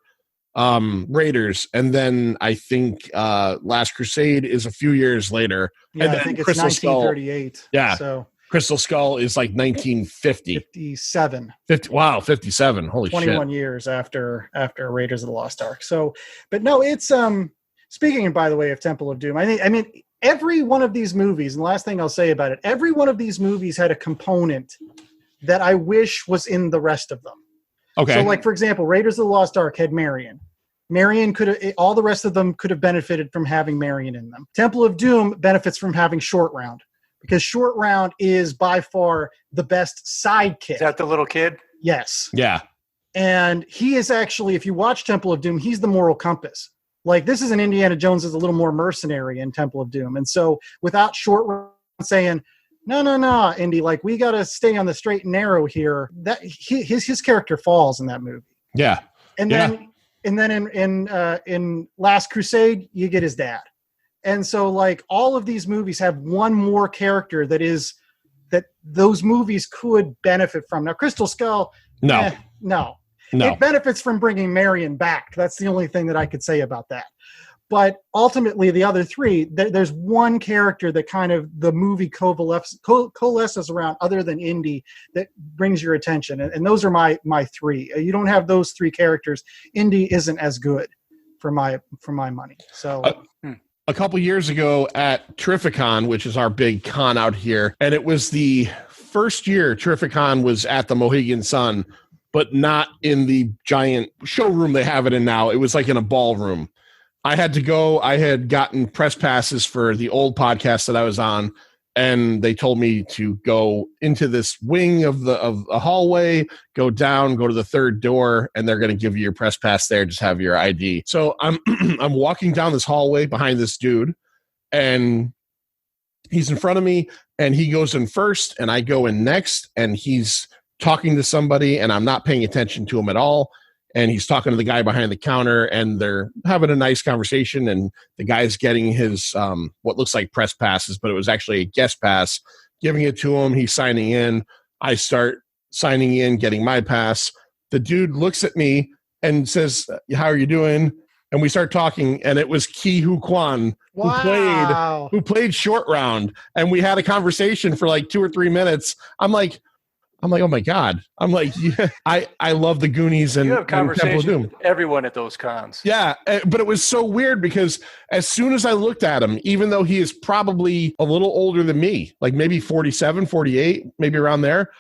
D: Raiders, and then I think Last Crusade is a few years later.
H: Yeah,
D: and
H: I
D: then
H: think it's
D: Crystal
H: 1938.
D: Skull, Crystal Skull is like 1950.
H: 57.
D: 57. Holy
H: 21
D: shit.
H: years after Raiders of the Lost Ark. So, but no, it's speaking, by the way, of Temple of Doom. I mean, every one of these movies, and the last thing I'll say about it, every one of these movies had a component that I wish was in the rest of them.
D: Okay.
H: So, like, for example, Raiders of the Lost Ark had Marion. Marion all the rest of them could have benefited from having Marion in them. Temple of Doom benefits from having Short Round, because Short Round is by far the best sidekick.
C: Is that the little kid?
H: Yes.
D: Yeah.
H: And he is actually, if you watch Temple of Doom, he's the moral compass. Like, this is an Indiana Jones is a little more mercenary in Temple of Doom. And so without Short Round saying, no, Indy, like, we got to stay on the straight and narrow here, that his character falls in that movie.
D: Yeah.
H: And then in Last Crusade, you get his dad. And so, like, all of these movies have one more character that those movies could benefit from. Now, Crystal Skull, no. It benefits from bringing Marion back. That's the only thing that I could say about that. But ultimately, the other three, there's one character that kind of the movie coalesces around, other than Indy, that brings your attention. And those are my three. You don't have those three characters, Indy isn't as good for my money. So
D: a couple years ago at Terrificon, which is our big con out here, and it was the first year Terrificon was at the Mohegan Sun, but not in the giant showroom they have it in now. It was like in a ballroom. I had to go. I had gotten press passes for the old podcast that I was on, and they told me to go into this wing of a hallway, go down, go to the third door, and they're going to give you your press pass there. Just have your ID. So I'm I'm walking down this hallway behind this dude, and he's in front of me, and he goes in first, and I go in next, and he's talking to somebody, and I'm not paying attention to him at all. And he's talking to the guy behind the counter, and they're having a nice conversation. And the guy's getting his what looks like press passes, but it was actually a guest pass, giving it to him. He's signing in. I start signing in, getting my pass. The dude looks at me and says, "How are you doing?" And we start talking, and it was Ki Hu Kwan, who played Short Round. And we had a conversation for like 2 or 3 minutes. I'm like, oh my God. I'm like, yeah, I love the Goonies and,
C: you have conversations
D: Temple of Doom.
C: with everyone at those cons.
D: Yeah, but it was so weird because as soon as I looked at him, even though he is probably a little older than me, like maybe 47, 48, maybe around there,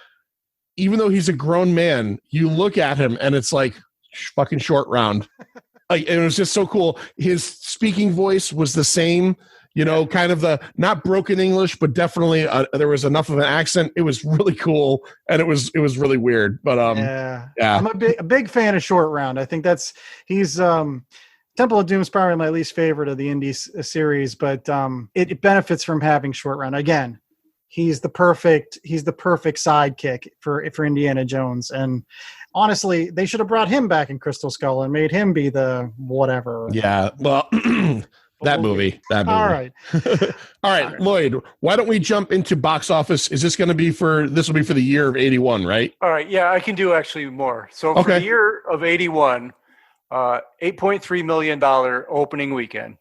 D: even though he's a grown man, you look at him and it's like fucking Short Round. Like, it was just so cool. His speaking voice was the same. You know, kind of the not broken English, but definitely there was enough of an accent. It was really cool, and it was really weird. But yeah,
H: I'm a big fan of Short Round. I think he's Temple of Doom is probably my least favorite of the Indy series, but it benefits from having Short Round. Again, he's the perfect sidekick for Indiana Jones. And honestly, they should have brought him back in Crystal Skull and made him be the whatever.
D: Yeah, well. That movie.
H: All right.
D: All right, Lloyd, why don't we jump into box office? This will be for the year of 81, right?
C: All right. Yeah, I can do actually more. So for the year of 81, $8.3 million opening weekend.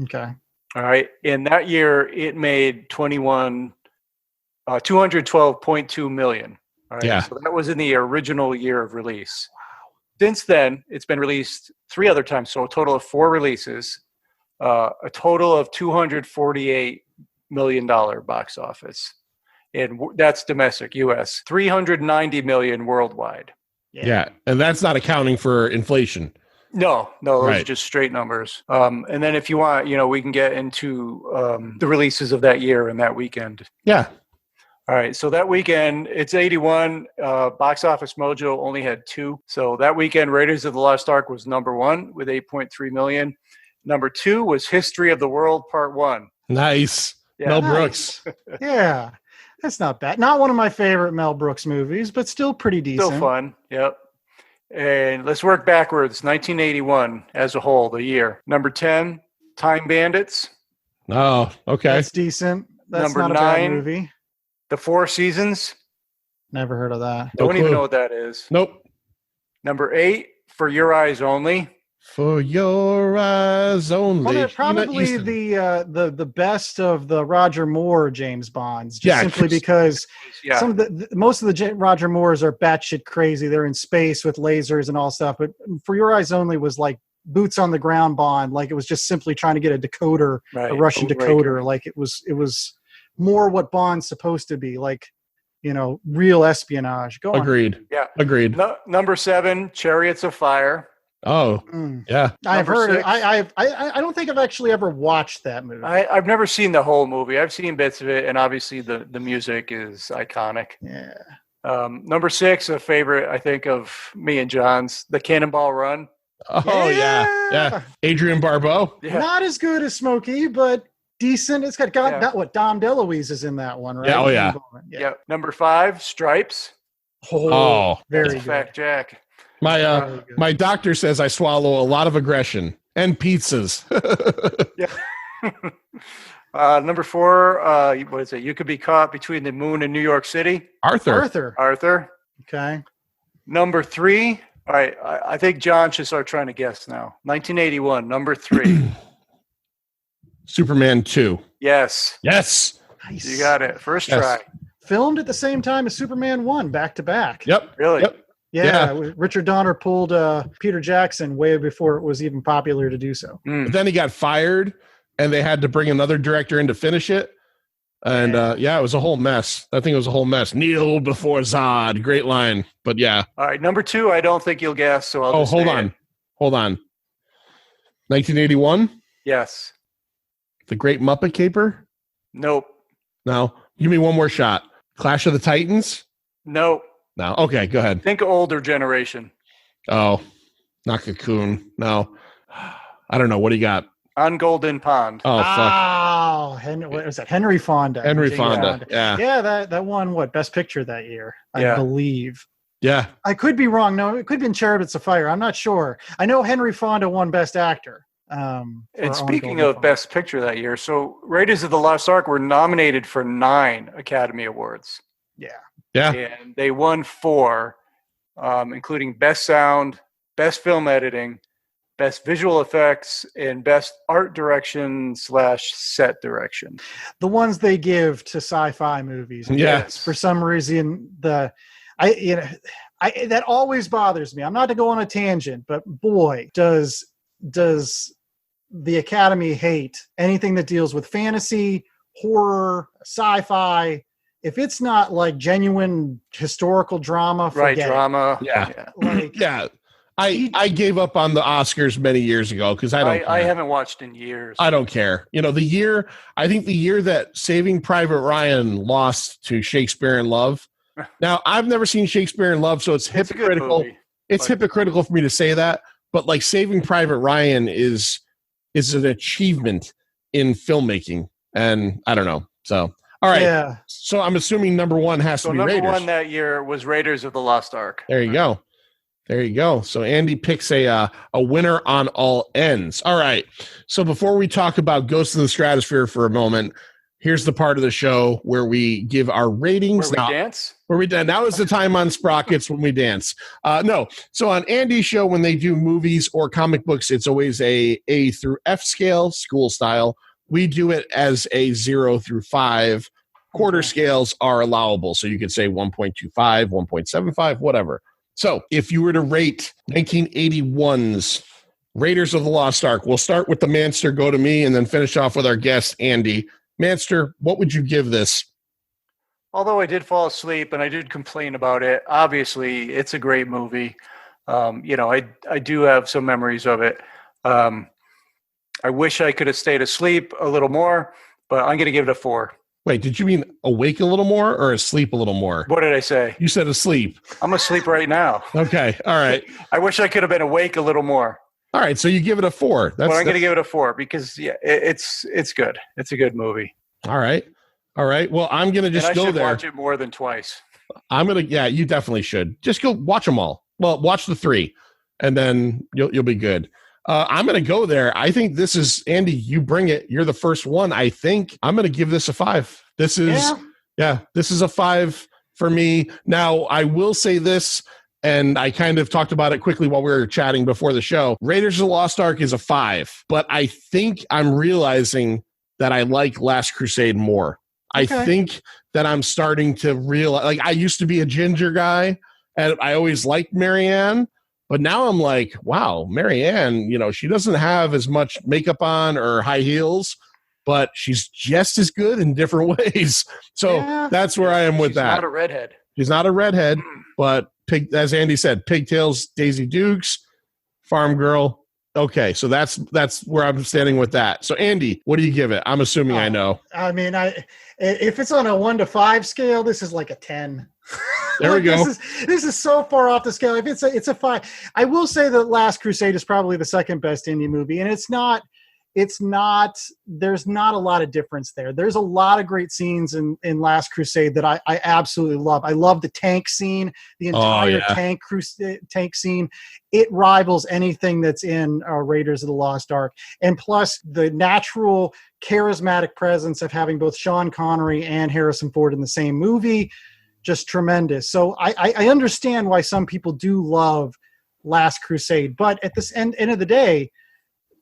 H: Okay.
C: All right. In that year, it made $212.2 million. All right.
D: Yeah.
C: So that was in the original year of release. Wow. Since then, it's been released 3 other times. So a total of 4 releases. A total of $248 million box office, and that's domestic U.S. $390 million worldwide.
D: Yeah, and that's not accounting for inflation.
C: No, those are just straight numbers. And then if you want, we can get into the releases of that year and that weekend.
D: Yeah.
C: All right, so that weekend, it's 81. Box Office Mojo only had 2. So that weekend, Raiders of the Lost Ark was number 1 with 8.3 million. Number 2 was History of the World Part 1.
D: Nice.
C: Yeah.
D: Mel Brooks.
H: Yeah, that's not bad. Not one of my favorite Mel Brooks movies, but still pretty decent.
C: Still fun. Yep. And let's work backwards. 1981 as a whole, the year. Number 10, Time Bandits.
D: Oh, okay.
H: That's decent. That's
C: Number
H: not a
C: 9,
H: bad movie.
C: The Four Seasons.
H: Never heard of that.
C: Don't even know what that is.
D: Nope.
C: Number 8, For Your Eyes Only.
D: For your eyes only.
H: Well, probably
D: Easton.
H: the best of the Roger Moore James Bonds, just simply
D: Chris-
H: because
C: Yeah.
H: some of most of the Roger Moores are batshit crazy. They're in space with lasers and all stuff. But For Your Eyes Only was like boots on the ground Bond. Like it was just simply trying to get a decoder,
C: Right.
H: a Russian
C: Code
H: decoder.
C: breaker.
H: Like it was more what Bond's supposed to be. Like, real espionage. Go on.
D: Agreed.
C: Yeah.
D: Agreed.
C: Number 7, Chariots of Fire.
D: Oh, yeah.
H: I've
C: Number
H: heard it.
C: 6.
H: I don't think I've actually ever watched that movie.
C: I've never seen the whole movie. I've seen bits of it, and obviously the music is iconic.
H: Yeah.
C: Number 6, a favorite, I think, of me and John's, The Cannonball Run.
D: Oh, yeah. Adrian Barbeau.
C: Yeah.
H: Not as good as Smokey, but decent. It's got what Dom DeLuise is in that one, right?
D: Yeah, oh, yeah.
C: Yep. Number 5, Stripes.
D: Oh,
H: very
C: That's
H: good.
C: Fact Jack.
D: my doctor says I swallow a lot of aggression and pizzas.
C: Yeah. Number 4, what is it? You Could Be Caught Between the Moon and New York City.
D: Arthur.
H: Okay.
C: Number 3. All right. I think John should start trying to guess now. 1981. Number 3.
D: Superman 2.
C: Yes.
D: Yes.
H: Nice.
C: You got it. First
D: Yes.
C: try.
H: Filmed at the same time as Superman 1, back to back.
D: Yep.
C: Really?
D: Yep.
H: Yeah. Richard Donner pulled Peter Jackson way before it was even popular to do so.
D: But then he got fired, and they had to bring another director in to finish it. And it was a whole mess. I think it was a whole mess. Kneel before Zod. Great line. But yeah.
C: All right. Number 2, I don't think you'll guess. So I'll just
D: hold
C: say
D: on.
C: it.
D: Hold on. 1981?
C: Yes.
D: The Great Muppet Caper?
C: Nope.
D: No. Give me one more shot. Clash of the Titans?
C: Nope.
D: No. Okay, go ahead.
C: Think older generation.
D: Oh, not Cocoon. No. I don't know. What do you got?
C: On Golden Pond.
D: Oh, fuck.
H: What was that? Henry Fonda.
D: Henry
H: James
D: Fonda. Yeah.
H: Yeah, that won Best Picture that year, I believe.
D: Yeah.
H: I could be wrong. No, it could have been Chariots of Fire. I'm not sure. I know Henry Fonda won Best Actor.
C: And speaking of Best Picture that year, so Raiders of the Lost Ark were nominated for 9 Academy Awards.
D: Yeah.
C: And they won 4, including Best Sound, Best Film Editing, Best Visual Effects, and Best Art Direction / Set Direction.
H: The ones they give to sci-fi movies.
D: Yes.
H: For some reason, that always bothers me. I'm not to go on a tangent, but boy, does the Academy hate anything that deals with fantasy, horror, sci-fi. If it's not like genuine historical drama, forget it.
C: Drama.
D: Yeah.
H: Like,
D: Yeah. I gave up on the Oscars many years ago because
C: I haven't watched in years.
D: I don't care. I think the year that Saving Private Ryan lost to Shakespeare in Love. Now, I've never seen Shakespeare in Love, so it's hypocritical. It's hypocritical for me to say that, but like Saving Private Ryan is an achievement in filmmaking, and I don't know. So, all right.
H: Yeah.
D: So I'm assuming number 1 has to be
C: number
D: Raiders.
C: 1 that year was Raiders of the Lost Ark.
D: There you go. There you go. So Andy picks a winner on all ends. All right. So before we talk about Ghosts of the Stratosphere for a moment, here's the part of the show where we give our ratings.
C: Where we dance?
D: Where we dance. Now is the time on Sprockets when we dance. No. So on Andy's show, when they do movies or comic books, it's always a through F scale, school style. We do it as a 0 through 5. Quarter scales are allowable. So you could say 1.25, 1.75, whatever. So if you were to rate 1981's Raiders of the Lost Ark, we'll start with the Manster, go to me, and then finish off with our guest, Andy. Manster, what would you give this?
C: Although I did fall asleep and I did complain about it, obviously it's a great movie. I do have some memories of it. I wish I could have stayed asleep a little more, but I'm going to give it a 4.
D: Wait, did you mean awake a little more or asleep a little more?
C: What did I say?
D: You said asleep.
C: I'm asleep right now.
D: Okay. All right.
C: I wish I could have been awake a little more.
D: All right. So you give it a 4.
C: But I'm going to give it a 4 because it's good. It's a good movie.
D: All right. All right. Well, I'm going to just go there.
C: I should watch it more than twice.
D: You definitely should. Just go watch them all. Well, watch the 3 and then you'll be good. I'm going to go there. I think this is, Andy, you bring it. You're the first one. I think I'm going to give this a 5. This is, this is a 5 for me. Now, I will say this. and I kind of talked about it quickly while we were chatting before the show. Raiders of the Lost Ark is a 5, but I think I'm realizing that I like Last Crusade more. I think that I'm starting to realize, like, I used to be a ginger guy and I always liked Marianne, but now I'm like, wow, Marianne, she doesn't have as much makeup on or high heels, but she's just as good in different ways. So that's where I am with that.
C: She's not a redhead.
D: She's not a redhead, but as Andy said, pigtails, Daisy Dukes, farm girl. Okay, so that's where I'm standing with that. So Andy, what do you give it? I'm assuming I know.
H: I mean, if it's on a 1 to 5 scale, this is like a 10.
D: There we go.
H: This is so far off the scale. If it's a 5, I will say that Last Crusade is probably the second best indie movie, and it's not. There's not a lot of difference there. There's a lot of great scenes in Last Crusade that I absolutely love. I love the tank scene, the entire tank scene. It rivals anything that's in Raiders of the Lost Ark. And plus the natural charismatic presence of having both Sean Connery and Harrison Ford in the same movie, just tremendous. So I understand why some people do love Last Crusade, but at this end of the day,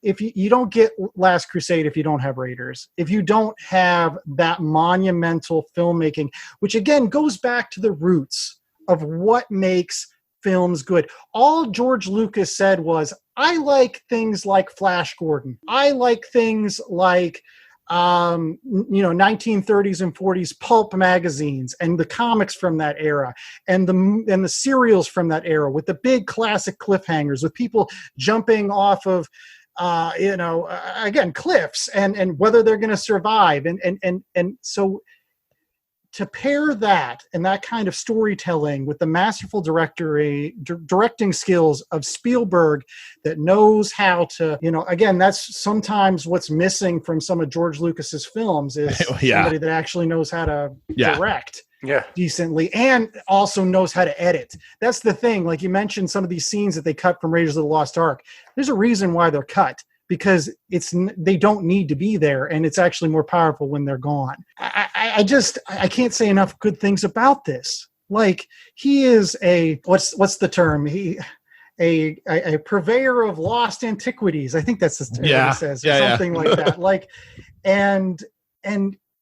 H: if you don't get Last Crusade if you don't have Raiders, if you don't have that monumental filmmaking, which again goes back to the roots of what makes films good. All George Lucas said was, I like things like Flash Gordon. I like things like 1930s and 40s pulp magazines and the comics from that era and the serials from that era with the big classic cliffhangers with people jumping off of again, cliffs and whether they're going to survive. And so to pair that and that kind of storytelling with the masterful directing skills of Spielberg that knows how to, again, that's sometimes what's missing from some of George Lucas's films is somebody that actually knows how to direct. Decently and also knows how to edit. That's the thing. Like you mentioned, some of these scenes that they cut from Raiders of the Lost Ark, there's a reason why they're cut, because they don't need to be there, and it's actually more powerful when they're gone. I can't say enough good things about this. Like, he is what's the term? A purveyor of lost antiquities. I think that's the term he says, or something like that. Like, and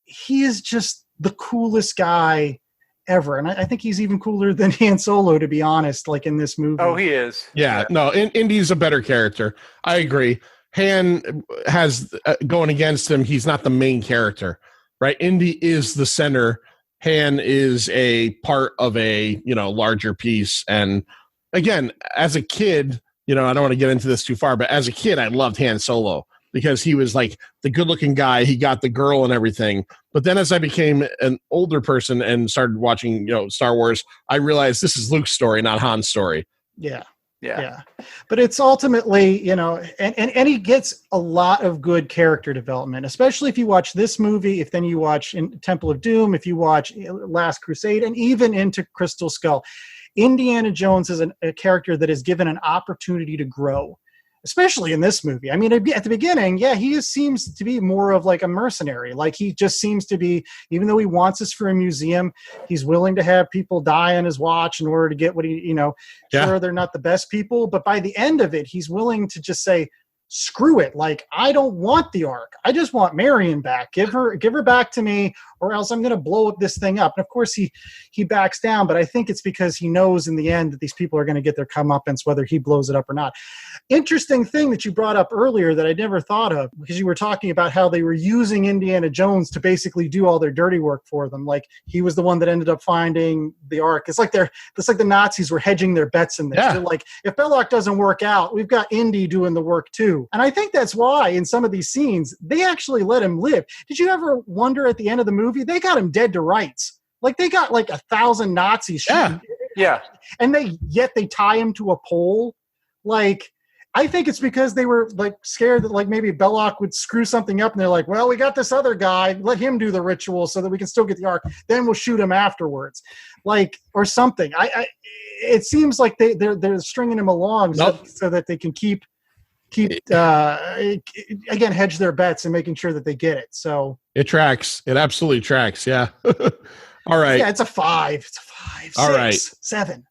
H: he is just the coolest guy ever. And I think he's even cooler than Han Solo, to be honest, like in this movie.
C: Oh, he is.
D: Yeah. No, Indy's a better character. I agree. Han has going against him. He's not the main character, right? Indy is the center. Han is a part of a, larger piece. And again, as a kid, I don't want to get into this too far, but as a kid, I loved Han Solo, because he was like the good looking guy. He got the girl and everything. But then as I became an older person and started watching, Star Wars, I realized this is Luke's story, not Han's story.
H: Yeah. But it's ultimately, and he gets a lot of good character development, especially if you watch this movie, if then you watch in Temple of Doom, if you watch Last Crusade, and even into Crystal Skull. Indiana Jones is a character that is given an opportunity to grow, especially in this movie. I mean, at the beginning, he seems to be more of like a mercenary. Like, he just seems to be, even though he wants us for a museum, he's willing to have people die on his watch in order to get what he, sure, they're not the best people, but by the end of it, he's willing to just say, screw it. Like, I don't want the Ark. I just want Marion back. Give her back to me, or else I'm going to blow this thing up. And of course he backs down, but I think it's because he knows in the end that these people are going to get their comeuppance, whether he blows it up or not. Interesting thing that you brought up earlier that I never thought of, because you were talking about how they were using Indiana Jones to basically do all their dirty work for them. Like, he was the one that ended up finding the Ark. It's like the Nazis were hedging their bets in this. They're like, if Belloc doesn't work out, we've got Indy doing the work too. And I think that's why in some of these scenes, they actually let him live. Did you ever wonder at the end of the movie, they got him dead to rights? Like, they got like 1,000 Nazis shooting.
C: Yeah.
H: And they tie him to a pole. Like, I think it's because they were like scared that like maybe Belloc would screw something up, and they're like, well, we got this other guy, let him do the ritual so that we can still get the Ark. Then we'll shoot him afterwards, like, or something. It seems like they're stringing him along so that they can keep again, hedge their bets and making sure that they get it. So it
D: tracks. It absolutely tracks. Yeah. All right.
H: Yeah, it's a 5. It's a 5. 6,
D: all right.
H: 7.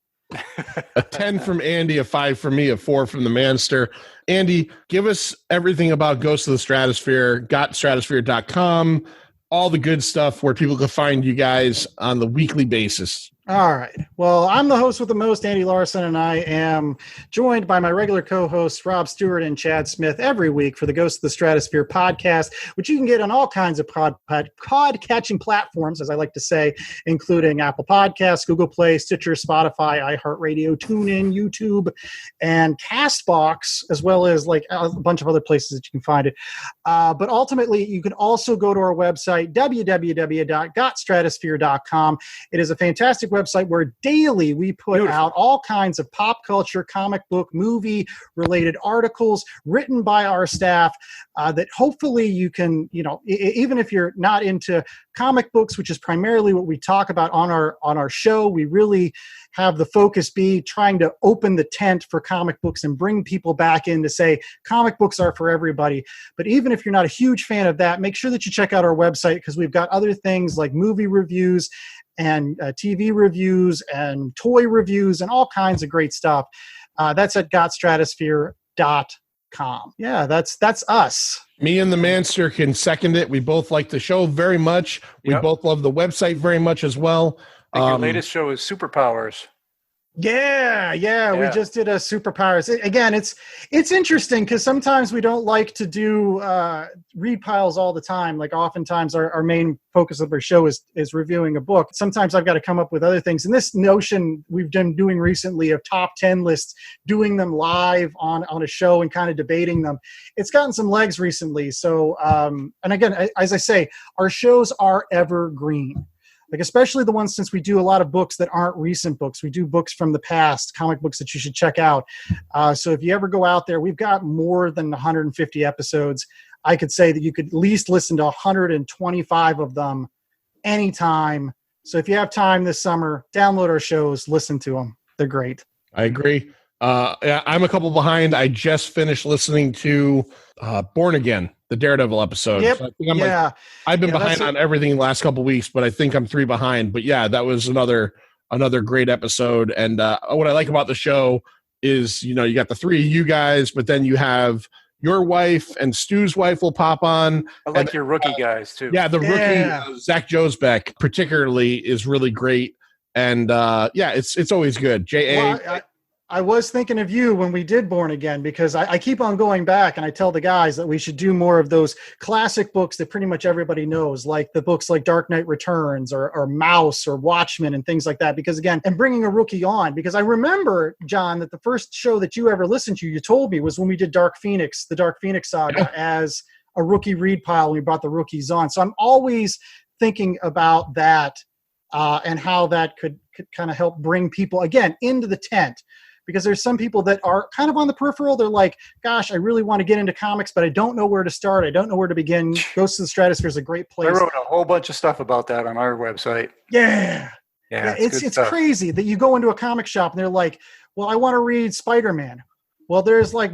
D: A 10 from Andy, a 5 from me, a 4 from the Manster. Andy, give us everything about Ghosts of the Stratosphere, gotstratosphere.com, all the good stuff where people can find you guys on the weekly basis.
H: All right. Well, I'm the host with the most, Andy Larson, and I am joined by my regular co-hosts, Rob Stewart and Chad Smith, every week for the Ghosts of the Stratosphere podcast, which you can get on all kinds of pod-catching platforms, as I like to say, including Apple Podcasts, Google Play, Stitcher, Spotify, iHeartRadio, TuneIn, YouTube, and CastBox, as well as like a bunch of other places that you can find it. But ultimately, you can also go to our website, www.gotstratosphere.com. It is a fantastic website where daily we put out all kinds of pop culture, comic book, movie related articles written by our staff that hopefully you can, even if you're not into comic books, which is primarily what we talk about on our show, we really have the focus be trying to open the tent for comic books and bring people back in to say comic books are for everybody. But even if you're not a huge fan of that, make sure that you check out our website, because we've got other things like movie reviews and TV reviews and toy reviews and all kinds of great stuff. That's at gotstratosphere.com. Yeah, that's us.
D: Me and the Manster can second it. We both like the show very much. We both love the website very much as well.
C: I think your latest show is Superpowers.
H: Yeah, we just did a Superpowers. Again, it's interesting because sometimes we don't like to do read piles all the time. Like oftentimes our main focus of our show is reviewing a book. Sometimes I've got to come up with other things. And this notion we've been doing recently of top 10 lists, doing them live on a show and kind of debating them, it's gotten some legs recently. So, and again, as I say, our shows are evergreen. Like especially the ones, since we do a lot of books that aren't recent books. We do books from the past, comic books that you should check out. So if you ever go out there, we've got more than 150 episodes. I could say that you could at least listen to 125 of them anytime. So if you have time this summer, download our shows, listen to them. They're great.
D: I agree. I'm a couple behind. I just finished listening to Born Again, the Daredevil episode.
H: Yep.
D: So I think I've been behind on everything the last couple weeks, but I think I'm 3 behind. But yeah, that was another great episode. And what I like about the show is, you got the 3 of you guys, but then you have your wife and Stu's wife will pop on.
C: I like your rookie guys too.
D: Yeah, the rookie Zach Josbeck particularly is really great. And it's always good.
H: I was thinking of you when we did Born Again, because I keep on going back and I tell the guys that we should do more of those classic books that pretty much everybody knows, like the books like Dark Knight Returns or Mouse or Watchmen and things like that. Because again, and bringing a rookie on, because I remember, John, that the first show that you ever listened to, you told me, was when we did the Dark Phoenix saga as a rookie read pile. And we brought the rookies on. So I'm always thinking about that and how that could kind of help bring people again into the tent. Because there's some people that are kind of on the peripheral. They're like, gosh, I really want to get into comics, but I don't know where to start. I don't know where to begin. Ghosts of the Stratosphere is a great place.
C: I wrote a whole bunch of stuff about that on our website.
H: Yeah, it's crazy that you go into a comic shop and they're like, well, I want to read Spider-Man. Well, there's like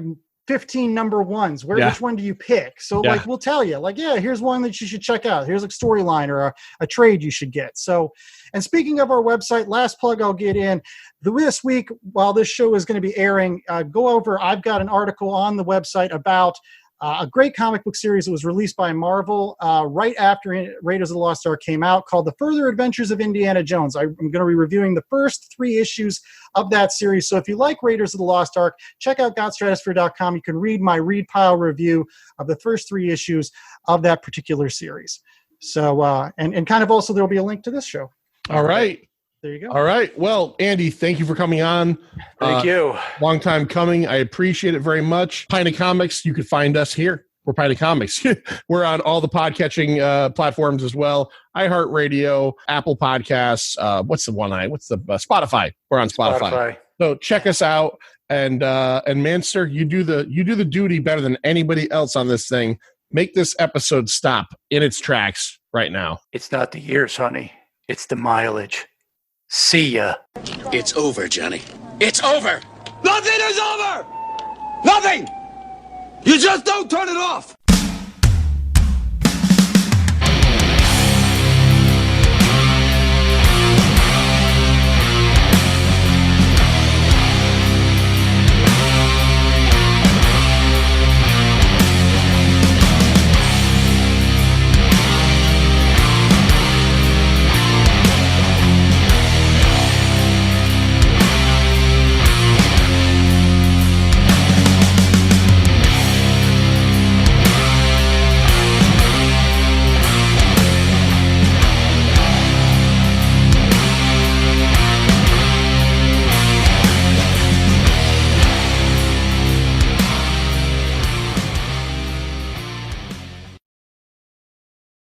H: 15 number ones. Which one do you pick? So like, we'll tell you, like, here's one that you should check out. Here's a storyline or a trade you should get. So, and speaking of our website, last plug I'll get in. This week, while this show is going to be airing, go over, I've got an article on the website about a great comic book series that was released by Marvel right after Raiders of the Lost Ark came out, called The Further Adventures of Indiana Jones. I'm going to be reviewing the first 3 issues of that series. So if you like Raiders of the Lost Ark, check out gotstratosphere.com. You can read my read pile review of the first 3 issues of that particular series. So, and kind of also there will be a link to this show.
D: All right.
H: There you go.
D: All right. Well, Andy, thank you for coming on.
C: Thank you.
D: Long time coming. I appreciate it very much. Pint of Comics, you can find us here. We're Pint of Comics. We're on all the podcatching platforms as well. iHeartRadio, Apple Podcasts. What's the Spotify. We're on Spotify. So check us out. And Manster, you do the duty better than anybody else on this thing. Make this episode stop in its tracks right now.
C: It's not the years, honey. It's the mileage. See ya.
B: It's over, Johnny. It's over! Nothing is over! Nothing! You just don't turn it off!